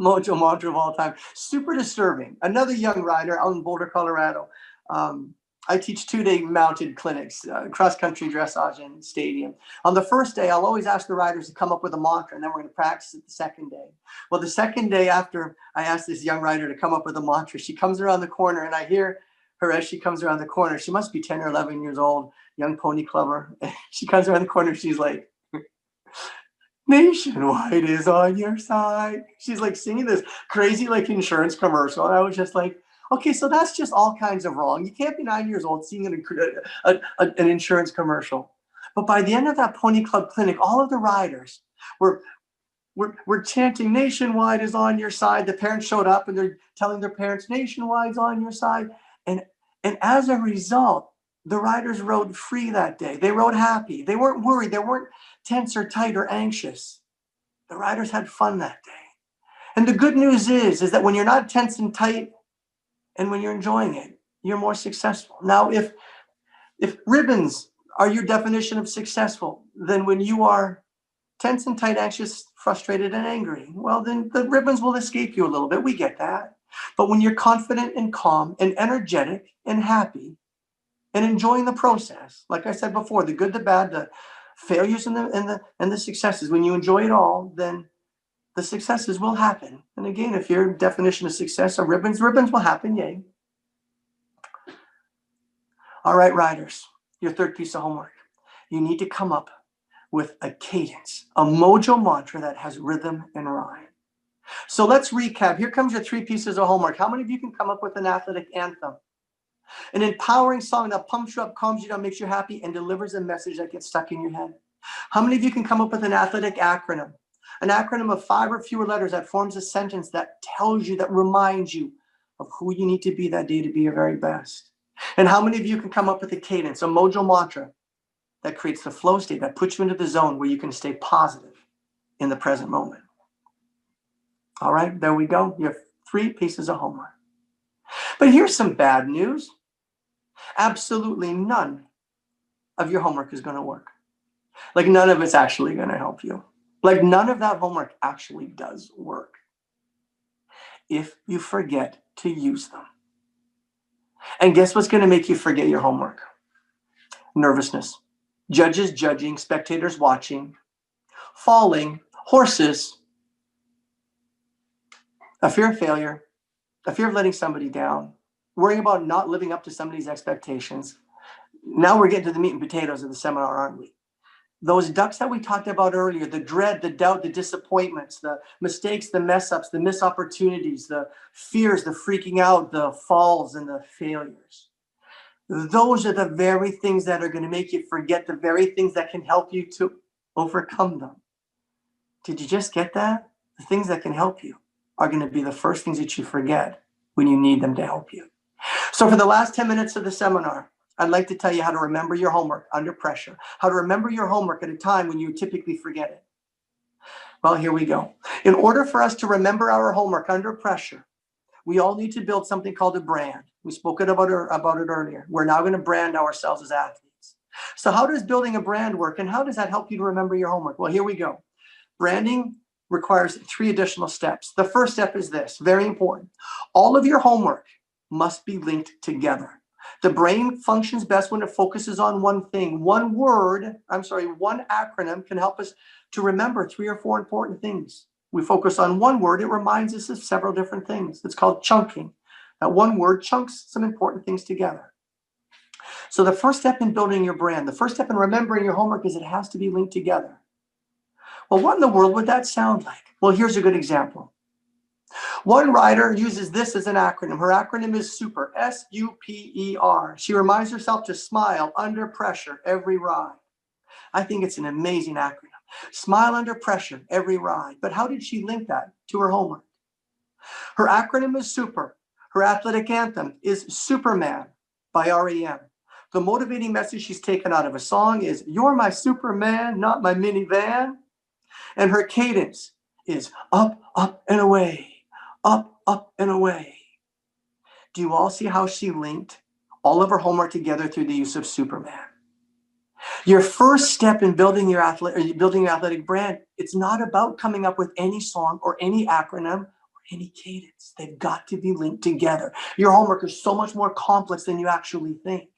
mojo mantra of all time. Super disturbing. Another young rider out in Boulder, Colorado. I teach 2-day mounted clinics, cross-country dressage and stadium. On the first day, I'll always ask the riders to come up with a mantra, and then we're going to practice it the second day. Well, the second day after I asked this young rider to come up with a mantra, she comes around the corner, and I hear her as she comes around the corner. She must be 10 or 11 years old, young pony clubber. She comes around the corner, she's like, Nationwide is on your side. She's like singing this crazy like insurance commercial. And I was just like, okay, so that's just all kinds of wrong. You can't be 9 years old singing an insurance commercial. But by the end of that pony club clinic, all of the riders were chanting, Nationwide is on your side. The parents showed up and they're telling their parents, Nationwide's on your side. And as a result, the riders rode free that day. They rode happy. They weren't worried. They weren't tense or tight or anxious. The riders had fun that day. And the good news is that when you're not tense and tight and when you're enjoying it, you're more successful. Now, if ribbons are your definition of successful, then when you are tense and tight, anxious, frustrated, and angry, well, then the ribbons will escape you a little bit. We get that. But when you're confident and calm and energetic and happy and enjoying the process, like I said before, the good, the bad, the failures and the successes, when you enjoy it all, then the successes will happen. And again, if your definition of success are ribbons will happen, yay. All right, riders, your third piece of homework. You need to come up with a cadence, a mojo mantra that has rhythm and rhyme. So let's recap. Here comes your 3 pieces of homework. How many of you can come up with an athletic anthem? An empowering song that pumps you up, calms you down, makes you happy, and delivers a message that gets stuck in your head. How many of you can come up with an athletic acronym? An acronym of 5 or fewer letters that forms a sentence that tells you, that reminds you of who you need to be that day to be your very best. And how many of you can come up with a cadence, a mojo mantra that creates the flow state, that puts you into the zone where you can stay positive in the present moment? All right, there we go. You have 3 pieces of homework. But here's some bad news. Absolutely none of your homework is going to work. Like none of it's actually going to help you. Like none of that homework actually does work if you forget to use them. And guess what's going to make you forget your homework? Nervousness. Judges judging, spectators watching, falling, horses, a fear of failure, a fear of letting somebody down, worrying about not living up to somebody's expectations. Now we're getting to the meat and potatoes of the seminar, aren't we? Those ducks that we talked about earlier, the dread, the doubt, the disappointments, the mistakes, the mess ups, the missed opportunities, the fears, the freaking out, the falls, and the failures. Those are the very things that are going to make you forget the very things that can help you to overcome them. Did you just get that? The things that can help you are going to be the first things that you forget when you need them to help you. So for the last 10 minutes of the seminar, I'd like to tell you how to remember your homework under pressure, how to remember your homework at a time when you typically forget it. Well, here we go. In order for us to remember our homework under pressure, we all need to build something called a brand. We spoke about it earlier. We're now going to brand ourselves as athletes. So how does building a brand work, and how does that help you to remember your homework? Well, here we go. Branding requires 3 additional steps. The first step is this, very important. All of your homework must be linked together. The brain functions best when it focuses on one thing. One acronym can help us to remember 3 or 4 important things. We focus on one word, it reminds us of several different things. It's called chunking. That one word chunks some important things together. So the first step in building your brand, the first step in remembering your homework is it has to be linked together. Well, what in the world would that sound like? Well, here's a good example. One writer uses this as an acronym. Her acronym is SUPER, S-U-P-E-R. She reminds herself to smile under pressure every ride. I think it's an amazing acronym. Smile under pressure every ride. But how did she link that to her homework? Her acronym is SUPER. Her athletic anthem is Superman by REM. The motivating message she's taken out of a song is, "You're my Superman, not my minivan." And her cadence is up, up, and away, up, up, and away. Do you all see how she linked all of her homework together through the use of Superman? Your first step in building your athletic brand, it's not about coming up with any song or any acronym or any cadence. They've got to be linked together. Your homework is so much more complex than you actually think.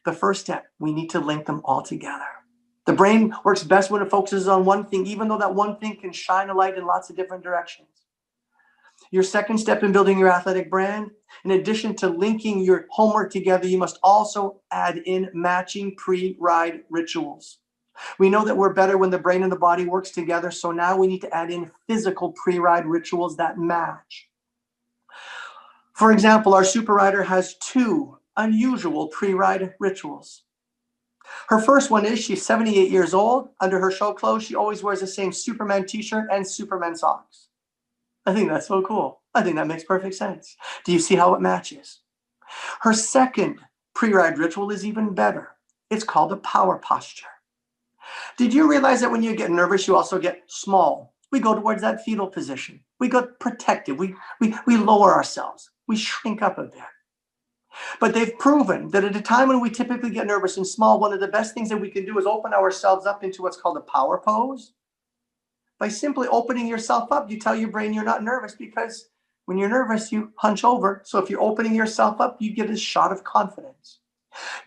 The first step, we need to link them all together. The brain works best when it focuses on one thing, even though that one thing can shine a light in lots of different directions. Your second step in building your athletic brand, in addition to linking your homework together, you must also add in matching pre-ride rituals. We know that we're better when the brain and the body works together, so now we need to add in physical pre-ride rituals that match. For example, our super rider has 2 unusual pre-ride rituals. Her first one is she's 78 years old. Under her show clothes, she always wears the same Superman t-shirt and Superman socks. I think that's so cool. I think that makes perfect sense. Do you see how it matches? Her second pre-ride ritual is even better. It's called a power posture. Did you realize that when you get nervous, you also get small? We go towards that fetal position. We get protective. We lower ourselves. We shrink up a bit. But they've proven that at a time when we typically get nervous and small, one of the best things that we can do is open ourselves up into what's called a power pose. By simply opening yourself up, you tell your brain you're not nervous, because when you're nervous, you hunch over. So if you're opening yourself up, you get a shot of confidence.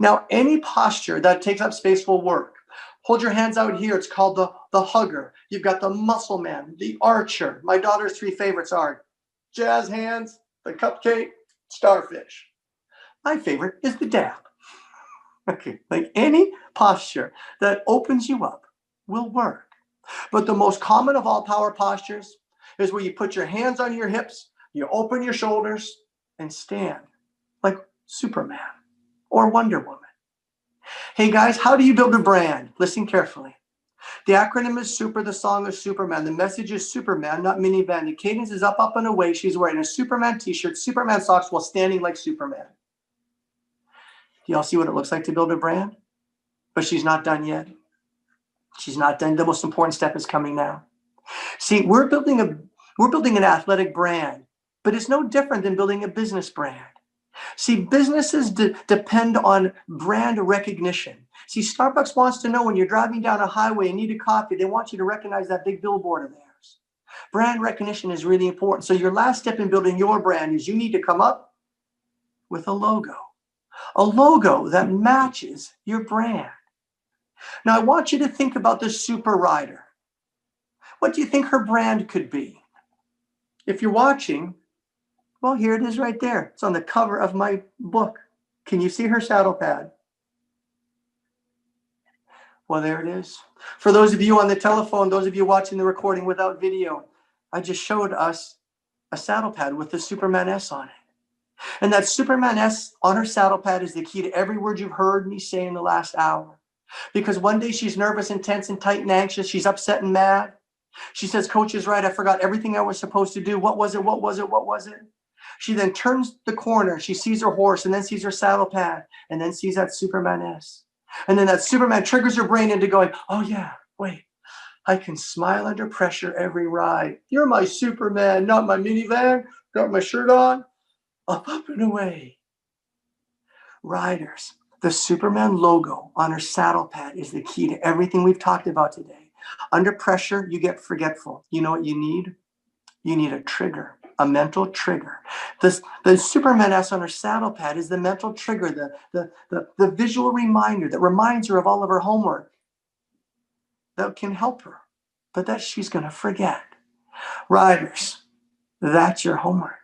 Now, any posture that takes up space will work. Hold your hands out here. It's called the hugger. You've got the muscle man, the archer. My daughter's 3 favorites are jazz hands, the cupcake, starfish. My favorite is the dab. Okay, like any posture that opens you up will work. But the most common of all power postures is where you put your hands on your hips, you open your shoulders, and stand like Superman or Wonder Woman. Hey guys, how do you build a brand? Listen carefully. The acronym is SUPER, the song is Superman. The message is Superman, not minivan. The cadence is up, up, and away. She's wearing a Superman t-shirt, Superman socks, while standing like Superman. Do y'all see what it looks like to build a brand? But she's not done yet. She's not done. The most important step is coming now. See, we're building an athletic brand, but it's no different than building a business brand. See, businesses depend on brand recognition. See, Starbucks wants to know when you're driving down a highway and need a coffee, they want you to recognize that big billboard of theirs. Brand recognition is really important. So your last step in building your brand is you need to come up with a logo that matches your brand. Now, I want you to think about the super rider. What do you think her brand could be? If you're watching, well, here it is right there. It's on the cover of my book. Can you see her saddle pad? Well, there it is. For those of you on the telephone, those of you watching the recording without video, I just showed us a saddle pad with the Superman S on it. And that Superman S on her saddle pad is the key to every word you've heard me say in the last hour. Because one day she's nervous and tense and tight and anxious. She's upset and mad. She says, "Coach is right. I forgot everything I was supposed to do. What was it? What was it? What was it?" She then turns the corner. She sees her horse and then sees her saddle pad and then sees that Superman S. And then that Superman triggers her brain into going, oh yeah, wait, I can smile under pressure every ride. You're my Superman, not my minivan. Got my shirt on. Up and away. Riders, the Superman logo on her saddle pad is the key to everything we've talked about today. Under pressure, you get forgetful. You know what you need? You need a trigger, a mental trigger. The Superman S on her saddle pad is the mental trigger, the visual reminder that reminds her of all of her homework that can help her, but that she's going to forget. Riders, that's your homework.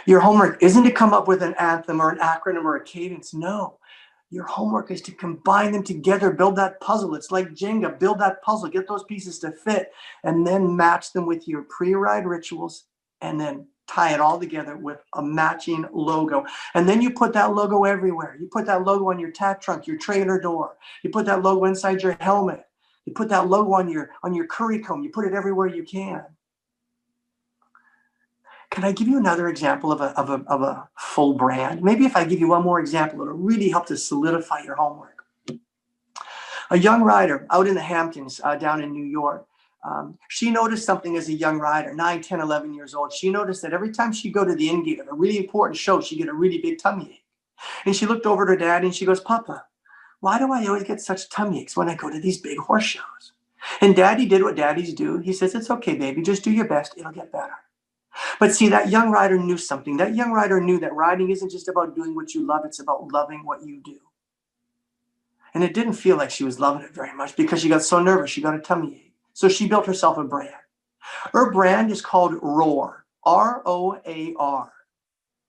Your homework isn't to come up with an anthem or an acronym or a cadence. No, your homework is to combine them together, build that puzzle. It's like Jenga, build that puzzle, get those pieces to fit, and then match them with your pre-ride rituals, and then tie it all together with a matching logo. And then you put that logo everywhere. You put that logo on your tack trunk, your trailer door. You put that logo inside your helmet. You put that logo on your curry comb. You put it everywhere you can. Can I give you another example of a full brand? Maybe if I give you one more example, it'll really help to solidify your homework. A young rider out in the Hamptons down in New York, she noticed something as a young rider, 9, 10, 11 years old. She noticed that every time she go to the in-gate of a really important show, she'd get a really big tummy ache. And she looked over at her dad and she goes, Papa, why do I always get such tummy aches when I go to these big horse shows? And Daddy did what daddies do. He says, it's okay, baby, just do your best. It'll get better. But see, that young rider knew something. That young rider knew that riding isn't just about doing what you love. It's about loving what you do. And it didn't feel like she was loving it very much because she got so nervous. She got a tummy ache. So she built herself a brand. Her brand is called Roar, R-O-A-R.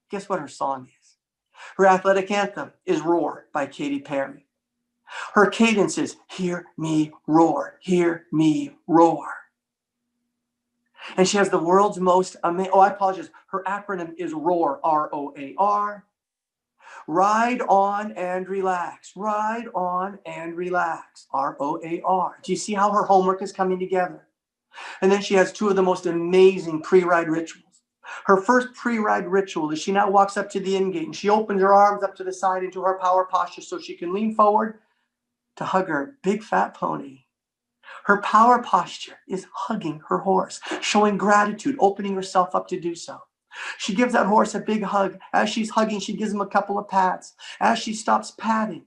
Guess what her song is? Her athletic anthem is Roar by Katy Perry. Her cadence is Hear Me Roar, Hear Me Roar. And she has the world's most amazing, I apologize. Her acronym is ROAR, R-O-A-R. Ride on and relax. Ride on and relax, R-O-A-R. Do you see how her homework is coming together? And then she has two of the most amazing pre-ride rituals. Her first pre-ride ritual is she now walks up to the in-gate and she opens her arms up to the side into her power posture so she can lean forward to hug her big fat pony. Her power posture is hugging her horse, showing gratitude, opening herself up to do so. She gives that horse a big hug. As she's hugging, she gives him a couple of pats. As she stops patting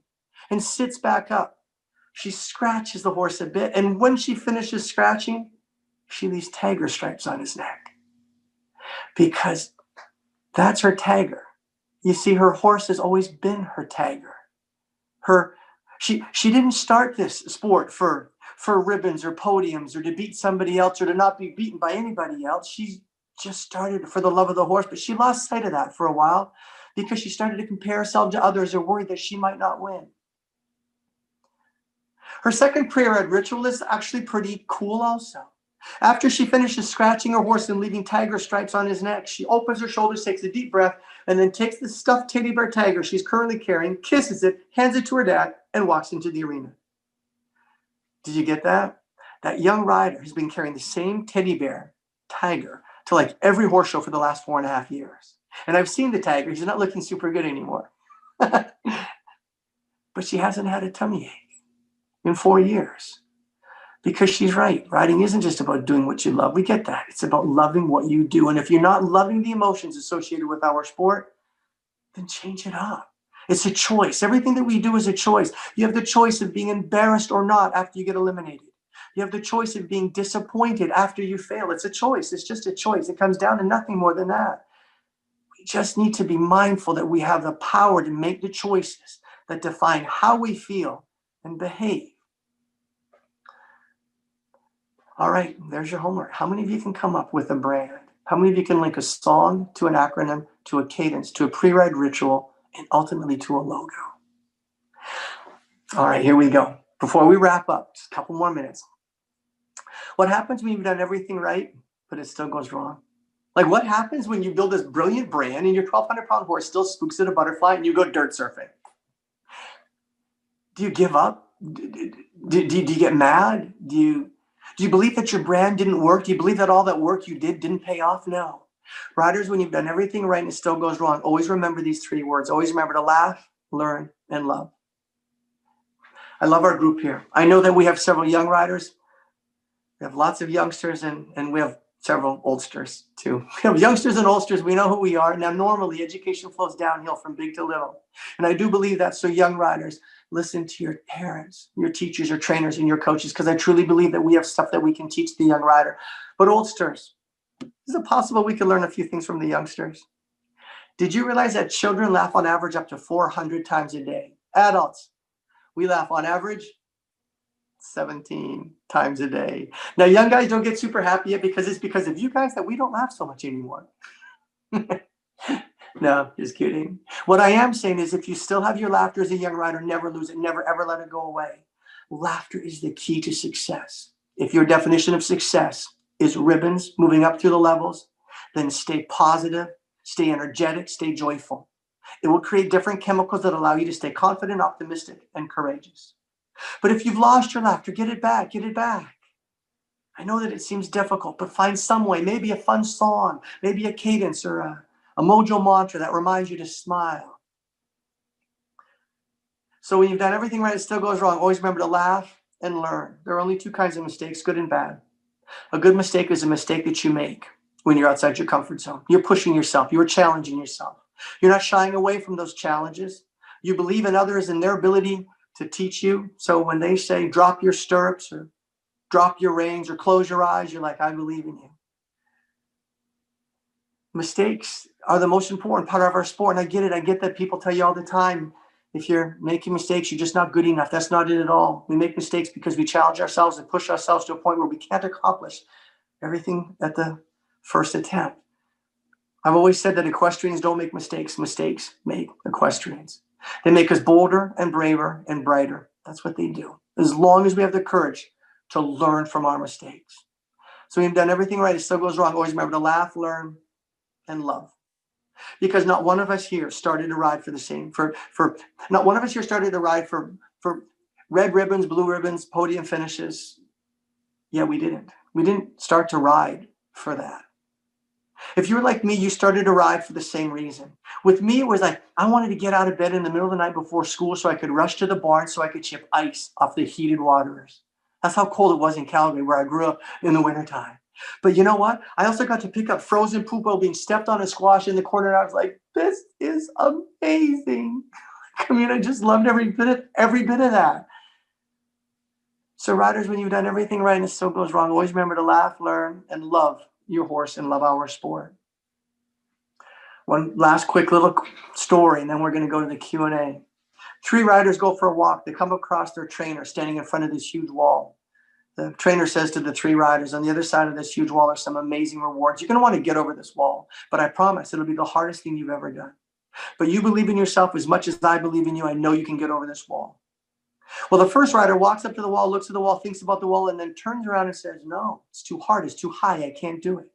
and sits back up, she scratches the horse a bit. And when she finishes scratching, she leaves tiger stripes on his neck because that's her tiger. You see, her horse has always been her tiger. She didn't start this sport for ribbons or podiums or to beat somebody else or to not be beaten by anybody else. She just started for the love of the horse, but she lost sight of that for a while because she started to compare herself to others or worried that she might not win. Her second pre-ride ritual is actually pretty cool also. After she finishes scratching her horse and leaving tiger stripes on his neck, she opens her shoulders, takes a deep breath, and then takes the stuffed teddy bear tiger she's currently carrying, kisses it, hands it to her dad, and walks into the arena. Did you get that? That young rider has been carrying the same teddy bear tiger to like every horse show for the last 4.5 years. And I've seen the tiger. He's not looking super good anymore. But she hasn't had a tummy ache in 4 years. Because she's right. Riding isn't just about doing what you love. We get that. It's about loving what you do. And if you're not loving the emotions associated with our sport, then change it up. It's a choice. Everything that we do is a choice. You have the choice of being embarrassed or not after you get eliminated. You have the choice of being disappointed after you fail. It's a choice. It's just a choice. It comes down to nothing more than that. We just need to be mindful that we have the power to make the choices that define how we feel and behave. All right, there's your homework. How many of you can come up with a brand? How many of you can link a song to an acronym, to a cadence, to a pre-ride ritual, and ultimately to a logo? All right, here we go. Before we wrap up, just a couple more minutes. What happens when you've done everything right, but it still goes wrong? Like what happens when you build this brilliant brand and your 1,200-pound horse still spooks at a butterfly and you go dirt surfing? Do you give up? Do you get mad? Do you believe that your brand didn't work? Do you believe that all that work you did didn't pay off? No. Riders, when you've done everything right and it still goes wrong, always remember these 3 words. Always remember to laugh, learn, and love. I love our group here. I know that we have several young riders. We have lots of youngsters, and we have several oldsters too. We have youngsters and oldsters. We know who we are. Now, normally, education flows downhill from big to little. And I do believe that. So young riders, listen to your parents, your teachers, your trainers, and your coaches, because I truly believe that we have stuff that we can teach the young rider. But oldsters, is it possible we can learn a few things from the youngsters? Did you realize that children laugh on average up to 400 times a day? Adults, we laugh on average 17 times a day. Now, young guys don't get super happy yet because it's because of you guys that we don't laugh so much anymore. No, just kidding. What I am saying is if you still have your laughter as a young rider, never lose it. Never, ever let it go away. Laughter is the key to success. If your definition of success is ribbons moving up through the levels, then stay positive, stay energetic, stay joyful. It will create different chemicals that allow you to stay confident, optimistic, and courageous. But if you've lost your laughter, get it back, get it back. I know that it seems difficult, but find some way, maybe a fun song, maybe a cadence or a mojo mantra that reminds you to smile. So when you've done everything right, it still goes wrong. Always remember to laugh and learn. There are only 2 kinds of mistakes, good and bad. A good mistake is a mistake that you make when you're outside your comfort zone. You're pushing yourself. You're challenging yourself. You're not shying away from those challenges. You believe in others and their ability to teach you. So when they say drop your stirrups or drop your reins or close your eyes, you're like, I believe in you. Mistakes are the most important part of our sport. And I get it. I get that people tell you all the time, if you're making mistakes, you're just not good enough. That's not it at all. We make mistakes because we challenge ourselves and push ourselves to a point where we can't accomplish everything at the first attempt. I've always said that equestrians don't make mistakes. Mistakes make equestrians. They make us bolder and braver and brighter. That's what they do. As long as we have the courage to learn from our mistakes. So we've done everything right. It still goes wrong. Always remember to laugh, learn, and love. Because not one of us here started to ride for the same, not one of us here started to ride for red ribbons, blue ribbons, podium finishes. Yeah, we didn't. We didn't start to ride for that. If you were like me, you started to ride for the same reason. With me, it was like, I wanted to get out of bed in the middle of the night before school so I could rush to the barn so I could chip ice off the heated waters. That's how cold it was in Calgary, where I grew up in the wintertime. But you know what? I also got to pick up frozen poop while being stepped on a squash in the corner. And I was like, this is amazing. I mean, I just loved every bit of that. So riders, when you've done everything right and it still goes wrong, always remember to laugh, learn, and love your horse and love our sport. One last quick little story, and then we're going to go to the Q&A. 3 riders go for a walk. They come across their trainer standing in front of this huge wall. The trainer says to the 3 riders, on the other side of this huge wall are some amazing rewards. You're going to want to get over this wall, but I promise it'll be the hardest thing you've ever done. But you believe in yourself as much as I believe in you. I know you can get over this wall. Well, the first rider walks up to the wall, looks at the wall, thinks about the wall, and then turns around and says, no, it's too hard. It's too high. I can't do it.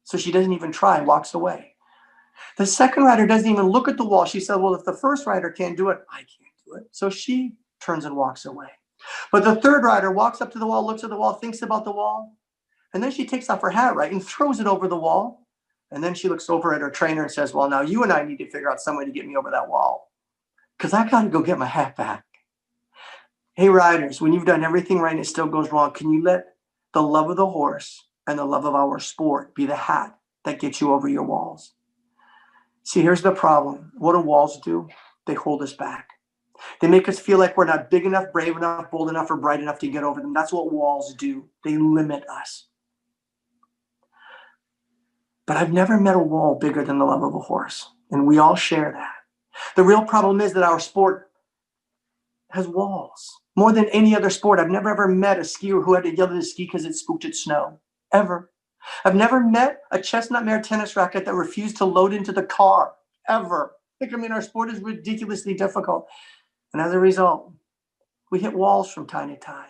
So she doesn't even try and walks away. The second rider doesn't even look at the wall. She said, well, if the first rider can't do it, I can't do it. So she turns and walks away. But the third rider walks up to the wall, looks at the wall, thinks about the wall, and then she takes off her hat, right, and throws it over the wall. And then she looks over at her trainer and says, well, now you and I need to figure out some way to get me over that wall because I got to go get my hat back. Hey, riders, when you've done everything right and it still goes wrong, can you let the love of the horse and the love of our sport be the hat that gets you over your walls? See, here's the problem. What do walls do? They hold us back. They make us feel like we're not big enough, brave enough, bold enough, or bright enough to get over them. That's what walls do. They limit us. But I've never met a wall bigger than the love of a horse, and we all share that. The real problem is that our sport has walls. More than any other sport, I've never ever met a skier who had to yell at his ski because it spooked its snow. Ever. I've never met a chestnut mare tennis racket that refused to load into the car. Ever. I mean, our sport is ridiculously difficult. And as a result, we hit walls from time to time.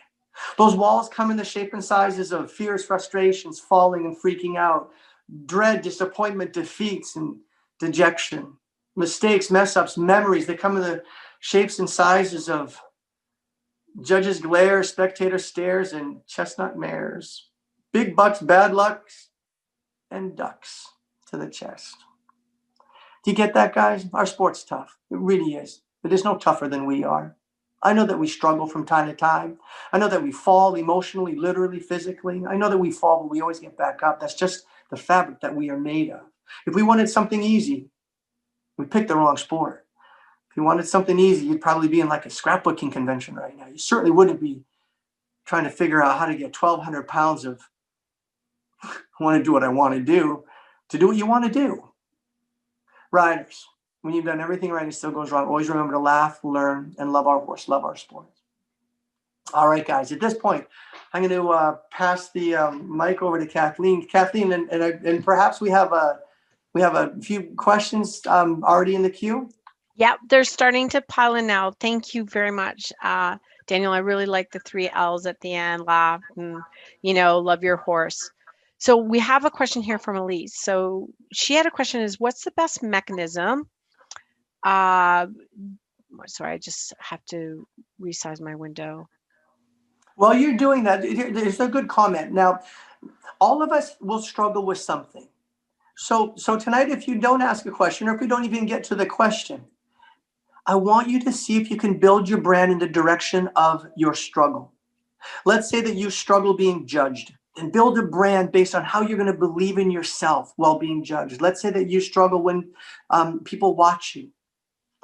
Those walls come in the shape and sizes of fears, frustrations, falling and freaking out, dread, disappointment, defeats, and dejection, mistakes, mess-ups, memories. They come in the shapes and sizes of judges' glare, spectator stares, and chestnut mares, big bucks, bad lucks, and ducks, to the chest. Do you get that, guys? Our sport's tough. It really is. It is no tougher than we are. I know that we struggle from time to time. I know that we fall emotionally, literally, physically. I know that we fall, but we always get back up. That's just the fabric that we are made of. If we wanted something easy, we picked the wrong sport. If you wanted something easy, you'd probably be in like a scrapbooking convention right now. You certainly wouldn't be trying to figure out how to get 1,200 pounds of I want to do what I want to do what you want to do. Riders, when you've done everything right, it still goes wrong. Always remember to laugh, learn, and love our horse, love our sport. All right, guys, at this point, I'm going to pass the mic over to Kathleen. Kathleen, and perhaps we have a few questions already in the queue. Yeah, they're starting to pile in now. Thank you very much, Daniel. I really like the 3 L's at the end, laugh, and, love your horse. So we have a question here from Elise. So she had a question is, what's the best mechanism? Sorry, I just have to resize my window. While you're doing that, there's a good comment. Now, all of us will struggle with something. So tonight, if you don't ask a question, or if we don't even get to the question, I want you to see if you can build your brand in the direction of your struggle. Let's say that you struggle being judged, and build a brand based on how you're going to believe in yourself while being judged. Let's say that you struggle when people watch you.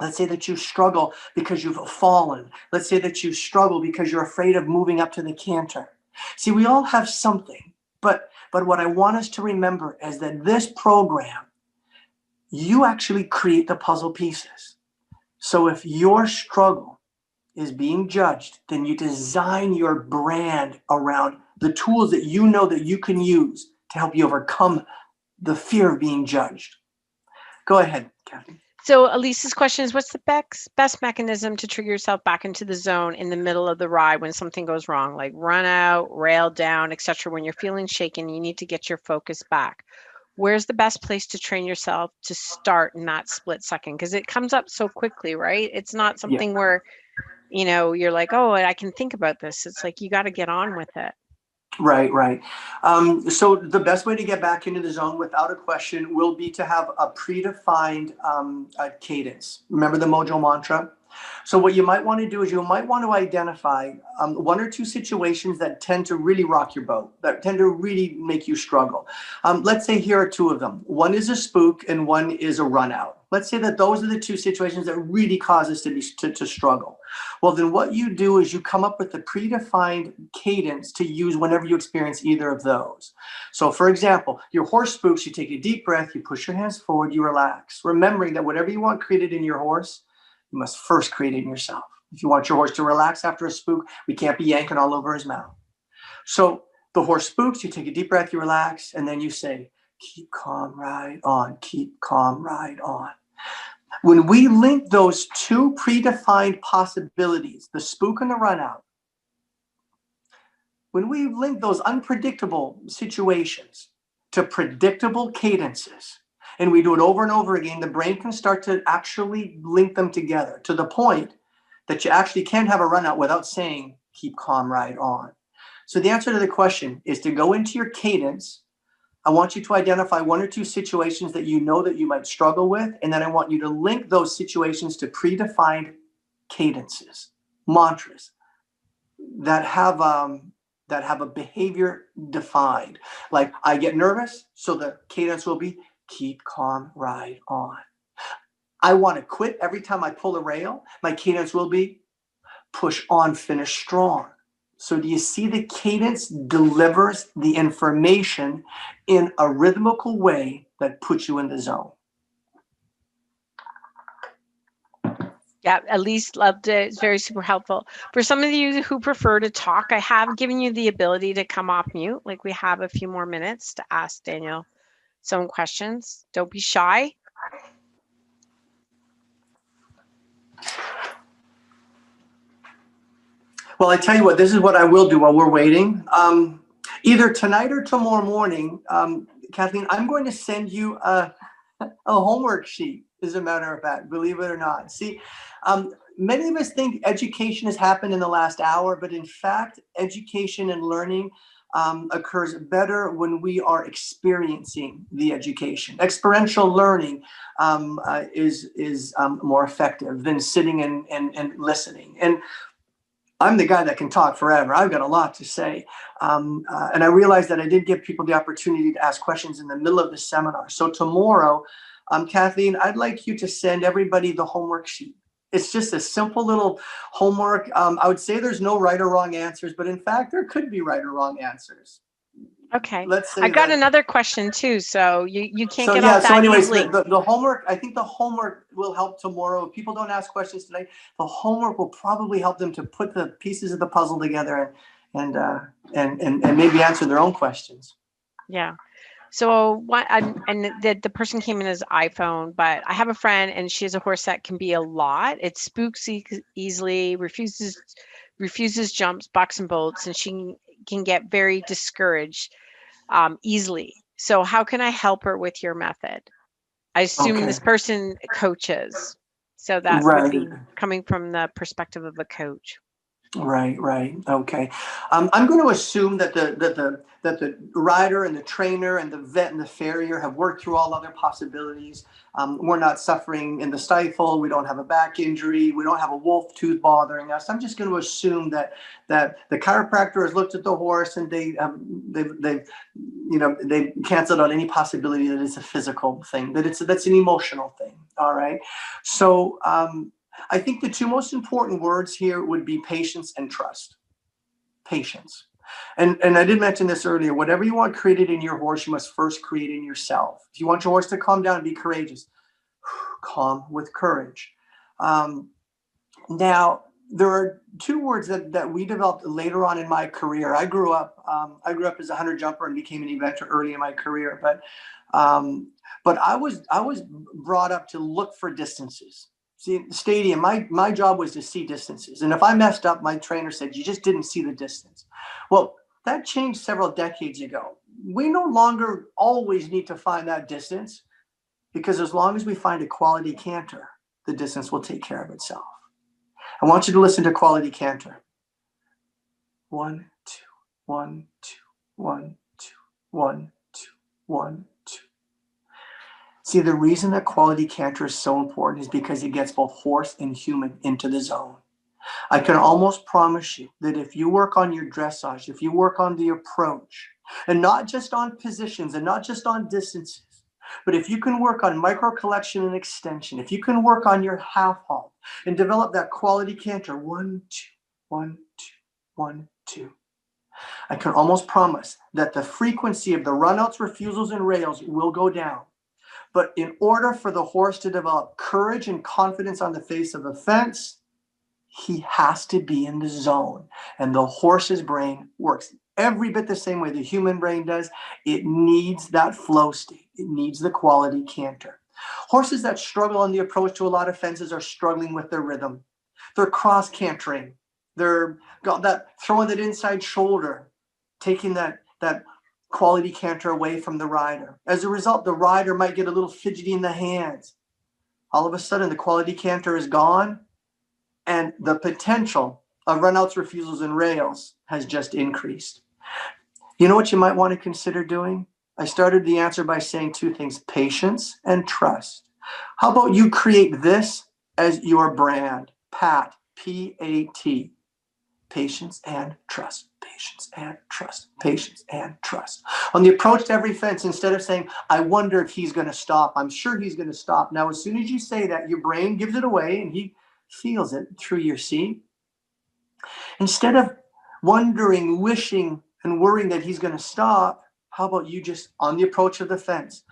Let's say that you struggle because you've fallen. Let's say that you struggle because you're afraid of moving up to the canter. See, we all have something, but what I want us to remember is that this program, you actually create the puzzle pieces. So if your struggle is being judged, then you design your brand around the tools that you know that you can use to help you overcome the fear of being judged. Go ahead, Kathy. So Elise's question is, what's the best mechanism to trigger yourself back into the zone in the middle of the ride when something goes wrong, like run out, rail down, etc. When you're feeling shaken, you need to get your focus back. Where's the best place to train yourself to start in that split second? Because it comes up so quickly, right? It's not something where, you're like, oh, I can think about this. It's like, you got to get on with it. Right. So the best way to get back into the zone, without a question, will be to have a predefined cadence. Remember the Mojo mantra? So what you might want to do is you might want to identify 1 or 2 situations that tend to really rock your boat, that tend to really make you struggle. Let's say here are 2 of them. One is a spook and one is a run out. Let's say that those are the 2 situations that really cause us to struggle. Well, then what you do is you come up with a predefined cadence to use whenever you experience either of those. So for example, your horse spooks, you take a deep breath, you push your hands forward, you relax, remembering that whatever you want created in your horse, you must first create it in yourself. If you want your horse to relax after a spook, we can't be yanking all over his mouth. So the horse spooks, you take a deep breath, you relax, and then you say, keep calm, ride on, keep calm, ride on. When we link those 2 predefined possibilities, the spook and the run out, when we link those unpredictable situations to predictable cadences, and we do it over and over again, the brain can start to actually link them together to the point that you actually can have a run out without saying, keep calm, ride on. So the answer to the question is to go into your cadence. I want you to identify 1 or 2 situations that you know that you might struggle with, and then I want you to link those situations to predefined cadences, mantras that have a behavior defined. Like, I get nervous, so the cadence will be keep calm, ride on. I want to quit every time I pull a rail. My cadence will be push on, finish strong. So do you see the cadence delivers the information in a rhythmical way that puts you in the zone? Yeah, Elise loved it. It's very super helpful. For some of you who prefer to talk, I have given you the ability to come off mute. Like, we have a few more minutes to ask Daniel some questions. Don't be shy. Well, I tell you what, this is what I will do while we're waiting. Either tonight or tomorrow morning, Kathleen, I'm going to send you a homework sheet, as a matter of fact, believe it or not. See, many of us think education has happened in the last hour, but in fact, education and learning occurs better when we are experiencing the education. Experiential learning is more effective than sitting and listening. And I'm the guy that can talk forever. I've got a lot to say. And I realized that I did give people the opportunity to ask questions in the middle of the seminar. So tomorrow, Kathleen, I'd like you to send everybody the homework sheet. It's just a simple little homework. I would say there's no right or wrong answers, but in fact, there could be right or wrong answers. Okay. Let's say I got that. another question too. So you can't So get yeah, off so that anyways, easily. the homework, I think the homework will help tomorrow. If people don't ask questions tonight, the homework will probably help them to put the pieces of the puzzle together and maybe answer their own questions. Yeah. So the person came in his iPhone, but I have a friend and she has a horse that can be a lot. It spooks easily, refuses jumps, bucks and bolts, and she can get very discouraged easily. So how can I help her with your method? I assume Okay. this person coaches. So that would Right. be coming from the perspective of a coach. Right. Okay. I'm going to assume that the rider and the trainer and the vet and the farrier have worked through all other possibilities. We're not suffering in the stifle. We don't have a back injury. We don't have a wolf tooth bothering us. I'm just going to assume that the chiropractor has looked at the horse and they canceled out any possibility that it's a physical thing, that's an emotional thing. All right. So I think the two most important words here would be patience and trust. Patience. And I did mention this earlier. Whatever you want created in your horse, you must first create in yourself. If you want your horse to calm down and be courageous, calm with courage. Now, there are two words that we developed later on in my career. I grew up as a hunter jumper and became an eventer early in my career, but I was brought up to look for distances. See, the stadium, my job was to see distances. And if I messed up, my trainer said, you just didn't see the distance. Well, that changed several decades ago. We no longer always need to find that distance, because as long as we find a quality canter, the distance will take care of itself. I want you to listen to quality canter. 1, 2, 1, 2, 1, 2, 1, 2, 1, 2. See, the reason that quality canter is so important is because it gets both horse and human into the zone. I can almost promise you that if you work on your dressage, if you work on the approach, and not just on positions and not just on distances, but if you can work on micro collection and extension, if you can work on your half halt and develop that quality canter, 1, 2, 1, 2, 1, 2, I can almost promise that the frequency of the runouts, refusals, and rails will go down. But in order for the horse to develop courage and confidence on the face of a fence, he has to be in the zone. And the horse's brain works every bit the same way the human brain does. It needs that flow state. It needs the quality canter. Horses that struggle on the approach to a lot of fences are struggling with their rhythm. They're cross cantering. They're got that throwing that inside shoulder, taking that quality canter away from the rider. As a result, the rider might get a little fidgety in the hands. All of a sudden, the quality canter is gone, and the potential of runouts, refusals, and rails has just increased. You know what you might want to consider doing? I started the answer by saying two things: patience and trust. How about you create this as your brand? PAT, P-A-T. Patience and trust. Patience and trust. Patience and trust. On the approach to every fence, instead of saying, I wonder if he's going to stop, I'm sure he's going to stop. Now, as soon as you say that, your brain gives it away and he feels it through your seat. Instead of wondering, wishing, and worrying that he's going to stop, how about you just, on the approach of the fence,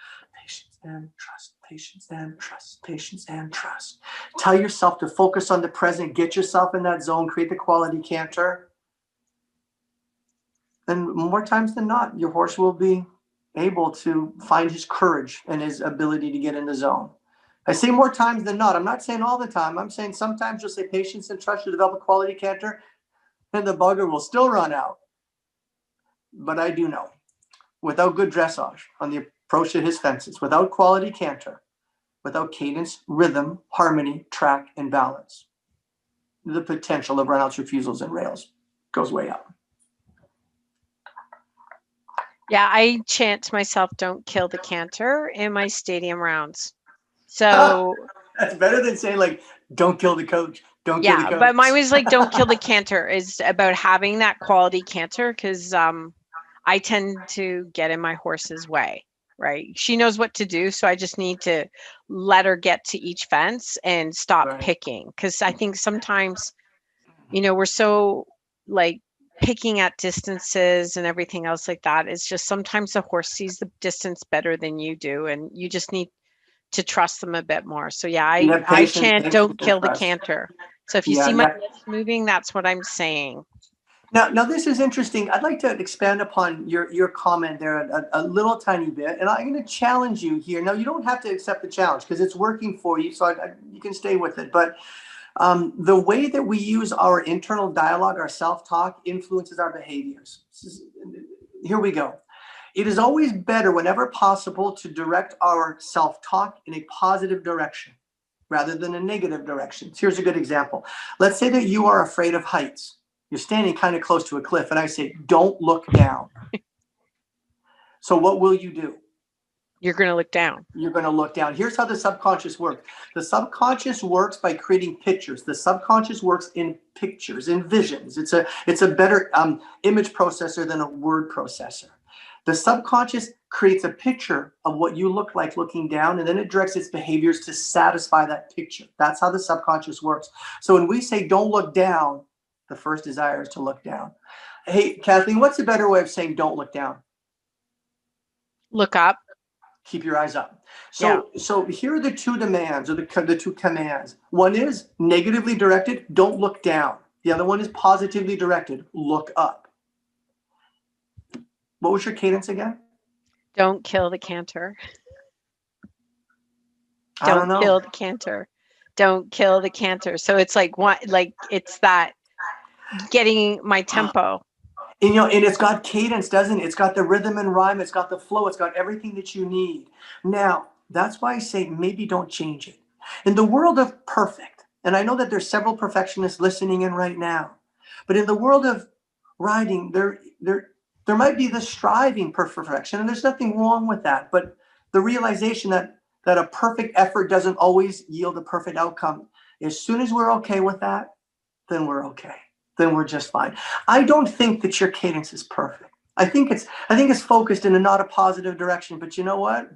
patience and trust, patience and trust, patience and trust. Tell yourself to focus on the present, get yourself in that zone, create the quality canter. And more times than not, your horse will be able to find his courage and his ability to get in the zone. I say more times than not. I'm not saying all the time. I'm saying sometimes you'll say patience and trust to develop a quality canter, and the bugger will still run out. But I do know, without good dressage on the approach to his fences, without quality canter, without cadence, rhythm, harmony, track, and balance, the potential of runouts, refusals, and rails goes way up. Yeah, I chant to myself, "Don't kill the canter" in my stadium rounds. So That's better than saying like, "Don't kill the coach. Don't kill the yeah, but mine coach." was like, "Don't kill the canter" is about having that quality canter because I tend to get in my horse's way, right? She knows what to do, so I just need to let her get to each fence and stop Right. picking. Because I think sometimes, we're so like picking at distances and everything else like that. It's just sometimes the horse sees the distance better than you do, and you just need to trust them a bit more. So yeah, You I have I patience, chant, patience, "Don't and kill the trust. canter." So if you Yeah, see my yeah. lips moving, that's what I'm saying. Now this is interesting. I'd like to expand upon your comment there a little tiny bit, and I'm going to challenge you here. Now you don't have to accept the challenge because it's working for you, so you can stay with it. But the way that we use our internal dialogue, our self-talk, influences our behaviors. Here we go. It is always better, whenever possible, to direct our self-talk in a positive direction rather than a negative direction. So here's a good example. Let's say that you are afraid of heights. You're standing kind of close to a cliff, and I say, "Don't look down." So what will you do? You're going to look down. You're going to look down. Here's how the subconscious works. The subconscious works by creating pictures. The subconscious works in pictures, in visions. It's a better image processor than a word processor. The subconscious creates a picture of what you look like looking down, and then it directs its behaviors to satisfy that picture. That's how the subconscious works. So when we say "don't look down," the first desire is to look down. Hey, Kathleen, what's a better way of saying "don't look down"? Look up. Keep your eyes up. Yeah. So here are the two demands, or the two commands. One is negatively directed, "Don't look down." The other one is positively directed, "Look up." What was your cadence again? Don't kill the canter. I don't Don't know. kill the canter. Don't kill the canter. So it's like it's that getting my tempo. And, and it's got cadence, doesn't it? It's got the rhythm and rhyme. It's got the flow. It's got everything that you need. Now, that's why I say maybe don't change it. In the world of perfect, and I know that there's several perfectionists listening in right now, but in the world of writing, there might be the striving for perfection, and there's nothing wrong with that. But the realization that a perfect effort doesn't always yield a perfect outcome. As soon as we're okay with that, then we're okay. Then we're just fine. I don't think that your cadence is perfect. I think it's focused in a not a positive direction. But you know what?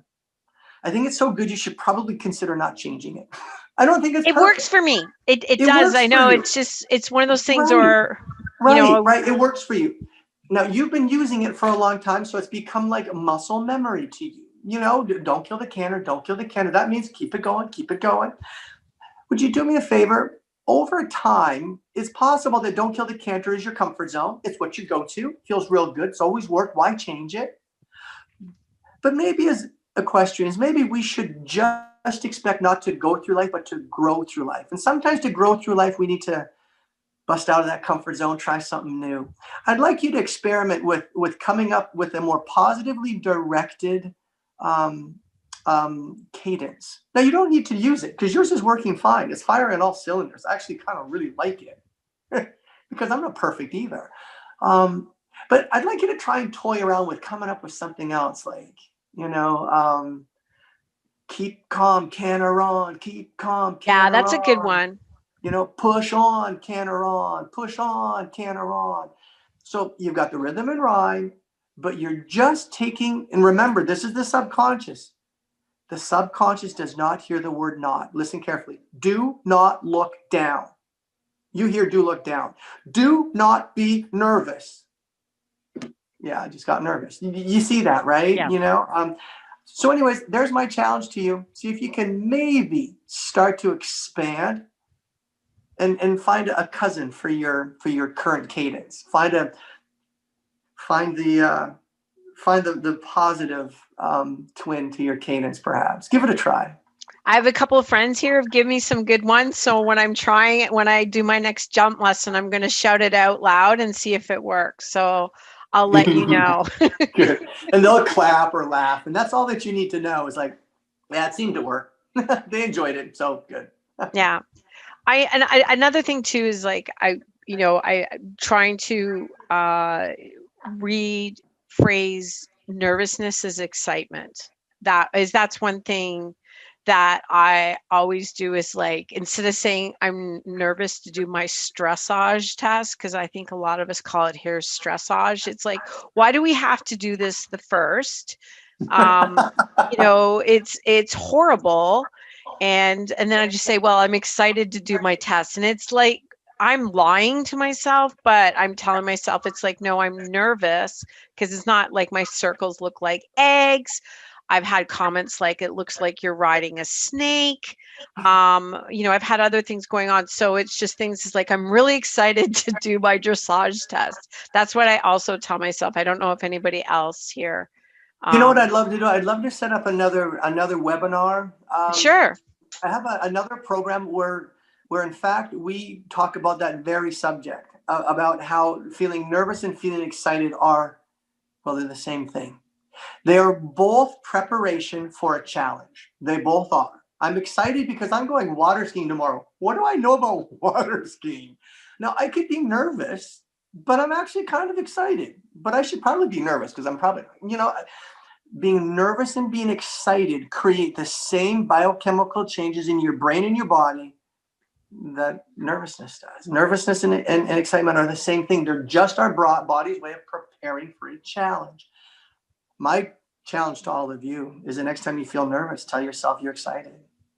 I think it's so good you should probably consider not changing it. I don't think it's It works perfect. for me. It It does. works I for know you. it's one of those things, Right. or Right. Right. It works for you. Now you've been using it for a long time, so it's become like muscle memory to you. Don't kill the canner. Don't kill the canner. That means keep it going. Keep it going. Would you do me a favor? Over time, it's possible that "don't kill the canter" is your comfort zone. It's what you go to. Feels real good. It's always worked. Why change it? But maybe as equestrians, maybe we should just expect not to go through life, but to grow through life. And sometimes to grow through life, we need to bust out of that comfort zone, try something new. I'd like you to experiment with coming up with a more positively directed um, cadence. Now you don't need to use it because yours is working fine. It's firing all cylinders. I actually kind of really like it because I'm not perfect either. Um, but I'd like you to try and toy around with coming up with something else, like you know, keep calm, canter on, keep calm, Yeah, canter that's a good on. one. Push on, canter on, push on, canter on. So you've got the rhythm and rhyme, but you're just taking, and remember, this is the subconscious. The subconscious does not hear the word "not." Listen carefully. Do not look down. You hear "do look down." Do not be nervous. Yeah, I just got nervous. You see that, right? Yeah. So anyways, there's my challenge to you. See if you can maybe start to expand and find a cousin for your current cadence. Find the positive twin to your cadence, perhaps. Give it a try. I have a couple of friends here who've given me some good ones. So when I'm trying it, when I do my next jump lesson, I'm going to shout it out loud and see if it works. So I'll let you know. Good. And they'll clap or laugh, and that's all that you need to know. Is like, yeah, it seemed to work. They enjoyed it, so good. Yeah. Another thing too is like I trying to read phrase nervousness is excitement. That's one thing that I always do is like, instead of saying I'm nervous to do my stressage test, because I think a lot of us call it here stressage. It's like, why do we have to do this the first? Um, it's horrible. And then I just say, well, I'm excited to do my test. And it's like I'm lying to myself, but I'm telling myself it's like, no, I'm nervous because it's not like my circles look like eggs. I've had comments like it looks like you're riding a snake. I've had other things going on. So it's just things it's like I'm really excited to do my dressage test. That's what I also tell myself. I don't know if anybody else here. You know what I'd love to do? I'd love to set up another webinar. Sure. I have another program where in fact we talk about that very subject, about how feeling nervous and feeling excited are, well, they're the same thing. They are both preparation for a challenge. They both are. I'm excited because I'm going water skiing tomorrow. What do I know about water skiing? Now, I could be nervous, but I'm actually kind of excited. But I should probably be nervous because I'm probably, being nervous and being excited create the same biochemical changes in your brain and your body that nervousness does. Nervousness and excitement are the same thing. They're just our body's way of preparing for a challenge. My challenge to all of you is the next time you feel nervous, tell yourself you're excited.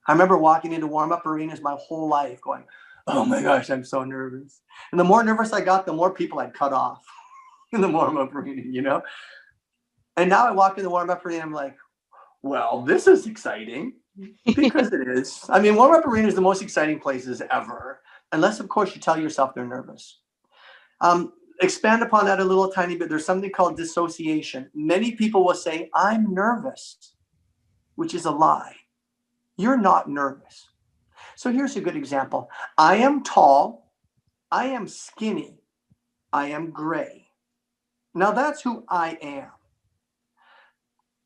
I remember walking into warm-up arenas my whole life going, oh my gosh, I'm so nervous. And the more nervous I got, the more people I'd cut off in the warm-up arena, And now I walk in the warm-up arena, I'm like, well, this is exciting because it is. I mean, warm-up arena is the most exciting places ever, unless, of course, you tell yourself they're nervous. Expand upon that a little tiny bit. There's something called dissociation. Many people will say, I'm nervous, which is a lie. You're not nervous. So here's a good example. I am tall. I am skinny. I am gray. Now that's who I am.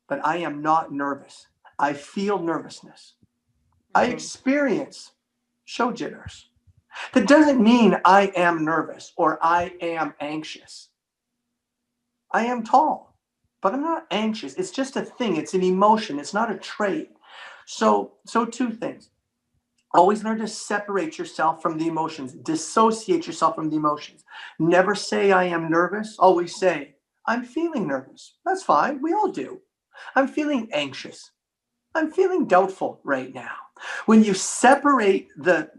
But I am not nervous. I feel nervousness. I experience show jitters. That doesn't mean I am nervous or I am anxious. I am tall, but I'm not anxious. It's just a thing. It's an emotion. It's not a trait. So two things. Always learn to separate yourself from the emotions. Dissociate yourself from the emotions. Never say I am nervous. Always say I'm feeling nervous. That's fine. We all do. I'm feeling anxious. I'm feeling doubtful right now. When you separate the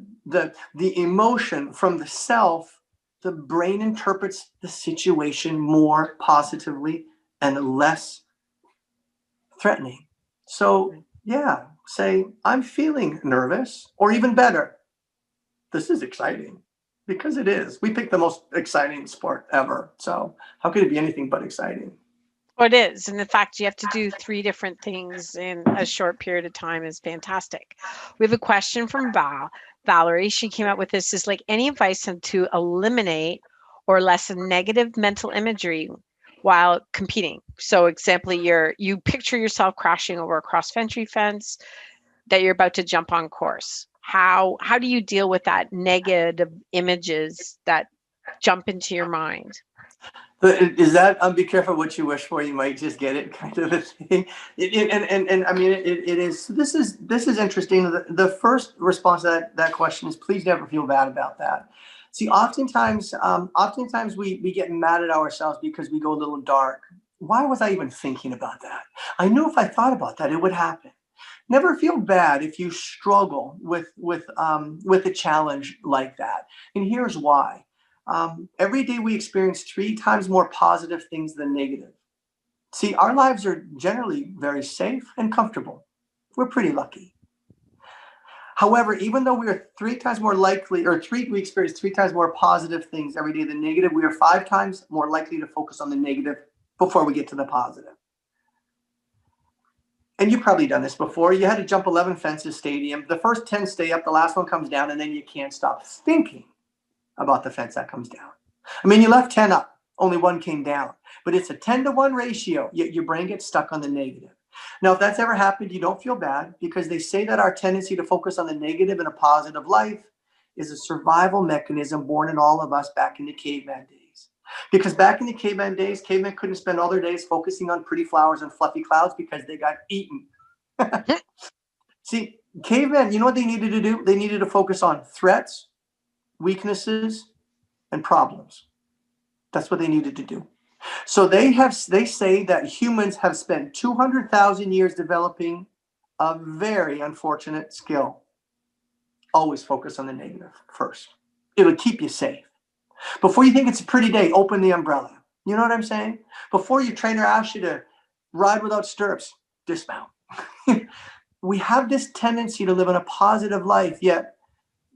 emotion from the self, the brain interprets the situation more positively and less threatening. So yeah, say, I'm feeling nervous, or even better, this is exciting, because it is. We picked the most exciting sport ever. So how could it be anything but exciting? Well, it is. And the fact you have to do 3 different things in a short period of time is fantastic. We have a question from Valerie. She came out with this, is like, any advice on to eliminate or lessen negative mental imagery while competing? So example, you picture yourself crashing over a cross-country fence that you're about to jump on course. How do you deal with that negative images that jump into your mind? Is that be careful what you wish for, you might just get it kind of a thing? And I mean, it is. This is interesting. The first response to that question is, please never feel bad about that. See, oftentimes we get mad at ourselves because we go a little dark. Why was I even thinking about that? I knew if I thought about that, it would happen. Never feel bad if you struggle with a challenge like that. And here's why. Every day we experience 3 times more positive things than negative. See, our lives are generally very safe and comfortable. We're pretty lucky. However, even though we are 3 times more likely, we experience 3 times more positive things every day than negative, we are 5 times more likely to focus on the negative before we get to the positive. And you've probably done this before. You had to jump 11 fences stadium. The first 10 stay up, the last one comes down, and then you can't stop thinking about the fence that comes down. I mean, you left 10 up, only 1 came down, but it's a 10-to-1 ratio, yet your brain gets stuck on the negative. Now, if that's ever happened, you don't feel bad, because they say that our tendency to focus on the negative in a positive life is a survival mechanism born in all of us back in the caveman days. days. Because back in the caveman days, cavemen couldn't spend all their days focusing on pretty flowers and fluffy clouds because they got eaten. See, cavemen, you know what they needed to do? They needed to focus on threats, weaknesses, and problems. That's what they needed to do. So they say that humans have spent 200,000 years developing a very unfortunate skill. Always focus on the negative first. It'll keep you safe. Before you think it's a pretty day, open the umbrella. You know what I'm saying? Before your trainer asks you to ride without stirrups, dismount. We have this tendency to live in a positive life, yet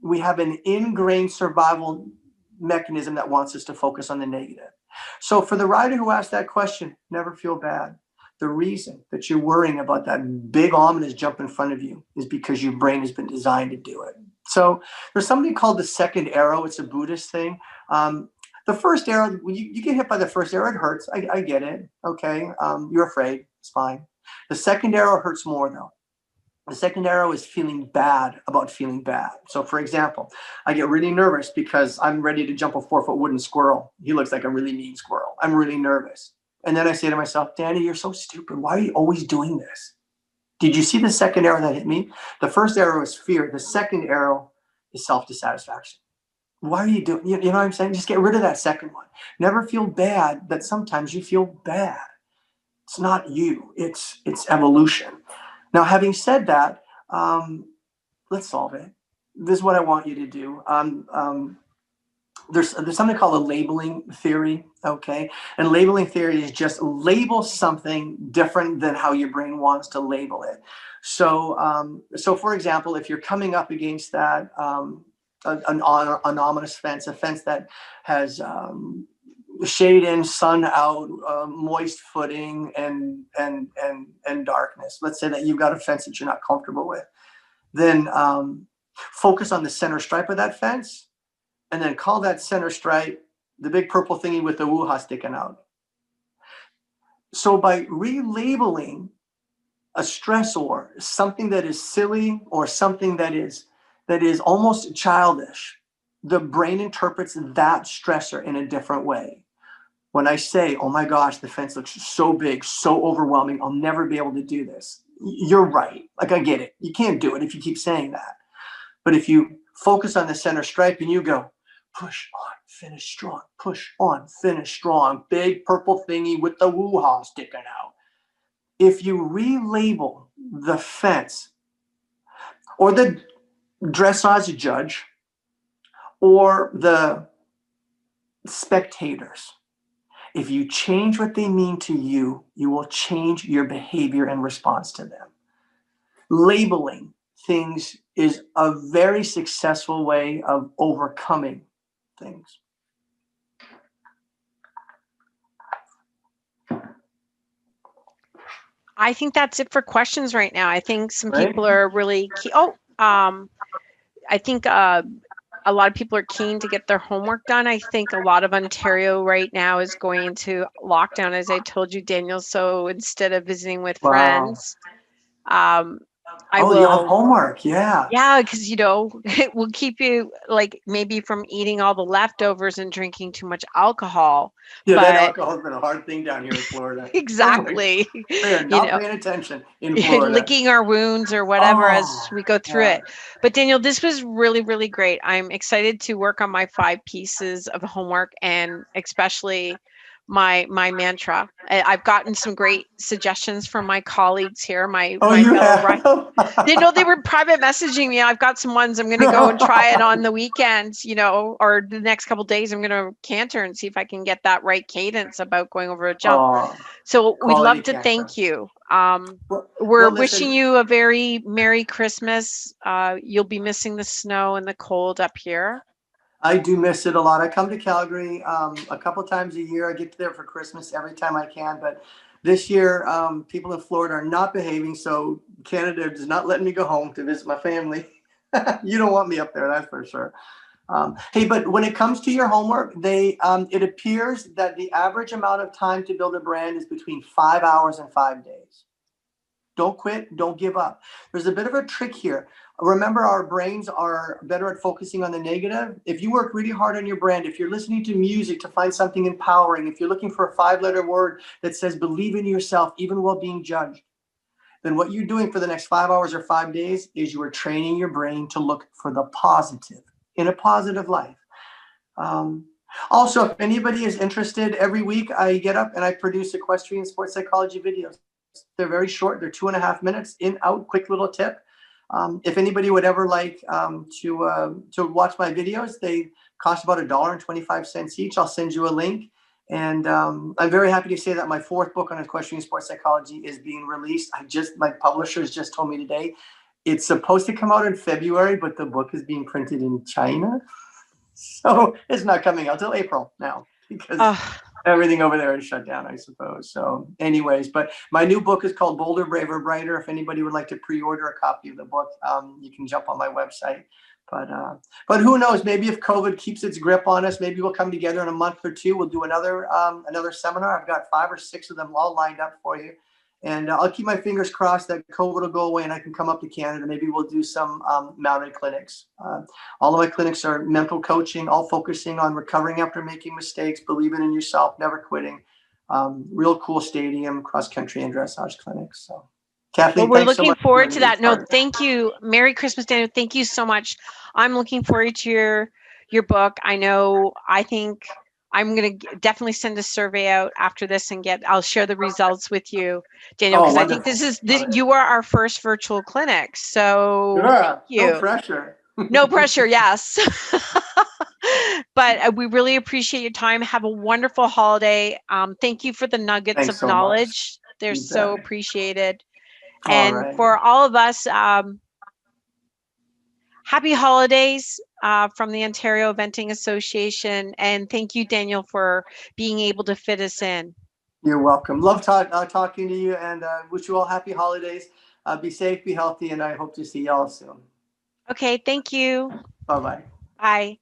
we have an ingrained survival mechanism that wants us to focus on the negative. So for the rider who asked that question, never feel bad. The reason that you're worrying about that big ominous jump in front of you is because your brain has been designed to do it. So there's something called the second arrow. It's a Buddhist thing. The first arrow, when you get hit by the first arrow, it hurts. I get it. Okay. You're afraid. It's fine. The second arrow hurts more though. The second arrow is feeling bad about feeling bad. So for example, I get really nervous because I'm ready to jump a 4-foot wooden squirrel. He looks like a really mean squirrel. I'm really nervous. And then I say to myself, Danny, you're so stupid. Why are you always doing this? Did you see the second arrow that hit me? The first arrow is fear. The second arrow is self-dissatisfaction. Why are you doing, you know what I'm saying? Just get rid of that second one. Never feel bad that sometimes you feel bad. It's not you, it's evolution. Now, having said that, let's solve it. This is what I want you to do. There's something called a labeling theory, okay? And labeling theory is just label something different than how your brain wants to label it. So, for example, if you're coming up against that, an ominous fence, a fence that has shade in, sun out, moist footing, and darkness. Let's say that you've got a fence that you're not comfortable with. Then focus on the center stripe of that fence, and then call that center stripe the big purple thingy with the woo-ha sticking out. So by relabeling a stressor, something that is silly or something that is almost childish, the brain interprets that stressor in a different way. When I say, oh my gosh, the fence looks so big, so overwhelming, I'll never be able to do this. You're right. Like, I get it. You can't do it if you keep saying that. But if you focus on the center stripe and you go, push on, finish strong, push on, finish strong, big purple thingy with the woo-ha sticking out. If you relabel the fence or the dressage judge or the spectators, if you change what they mean to you, you will change your behavior in response to them. Labeling things is a very successful way of overcoming things. I think that's it for questions right now. I think some Right? people are really key. I think a lot of people are keen to get their homework done. I think a lot of Ontario right now is going into lockdown, as I told you, Daniel. So instead of visiting with Wow. friends, I Oh, you have will. homework. Yeah. Yeah, because it will keep you like maybe from eating all the leftovers and drinking too much alcohol. Yeah, that But alcohol's been a hard thing down here in Florida. Oh my, exactly, they are you not know, paying attention in Florida. licking our wounds or whatever as Oh, we go through yeah. it. But Daniel, this was really, really great. I'm excited to work on my 5 pieces of homework and especially my mantra. I've gotten some great suggestions from my colleagues here, Oh, my you fellow have? they were private messaging me. I've got some ones I'm going to go and try it on the weekends, or the next couple of days. I'm going to canter and see if I can get that right cadence about going over a jump. Oh, So we'd quality love to cancer. thank you. Well, We're wishing listen, you a very Merry Christmas. You'll be missing the snow and the cold up here. I do miss it a lot. I come to Calgary a couple times a year. I get there for Christmas every time I can. But this year, people in Florida are not behaving. So Canada is not letting me go home to visit my family. You don't want me up there, that's for sure. Hey, but when it comes to your homework, it appears that the average amount of time to build a brand is between 5 hours and 5 days. Don't quit. Don't give up. There's a bit of a trick here. Remember, our brains are better at focusing on the negative. If you work really hard on your brand, if you're listening to music to find something empowering, if you're looking for a 5-letter word that says believe in yourself, even while being judged, then what you're doing for the next 5 hours or 5 days is you are training your brain to look for the positive in a positive life. Also, if anybody is interested, every week I get up and I produce equestrian sports psychology videos. They're very short. They're 2.5 minutes, in, out, quick little tip. If anybody would ever like to watch my videos, they cost about $1.25 each. I'll send you a link. And I'm very happy to say that my 4th book on equestrian sports psychology is being released. My publishers just told me today it's supposed to come out in February, but the book is being printed in China. So it's not coming out till April now because everything over there is shut down, I suppose. So anyways, but my new book is called Bolder, Braver, Brighter. If anybody would like to pre-order a copy of the book, you can jump on my website. But who knows, maybe if COVID keeps its grip on us, maybe we'll come together in a month or 2. We'll do another seminar. I've got 5 or 6 of them all lined up for you. And I'll keep my fingers crossed that COVID will go away and I can come up to Canada. Maybe we'll do some mounted clinics. All of my clinics are mental coaching, all focusing on recovering after making mistakes, believing in yourself, never quitting. Real cool stadium, cross-country and dressage clinics. So, Kathleen, well, we're thanks so looking much forward to being that. part No, of it. thank you. Merry Christmas, Daniel. Thank you so much. I'm looking forward to your book. I think I'm going to definitely send a survey out after this and I'll share the results with you, Daniel, because I think you are our first virtual clinic. So thank you. No pressure. No pressure. Yes. But we really appreciate your time. Have a wonderful holiday. Thank you for the nuggets Thanks of so knowledge. much. They're You so bet. appreciated. All And right. for all of us, happy holidays from the Ontario Eventing Association. And thank you, Daniel, for being able to fit us in. You're welcome. Love talking to you, and wish you all happy holidays. Be safe, be healthy, and I hope to see y'all soon. Okay, thank you. Bye-bye. Bye.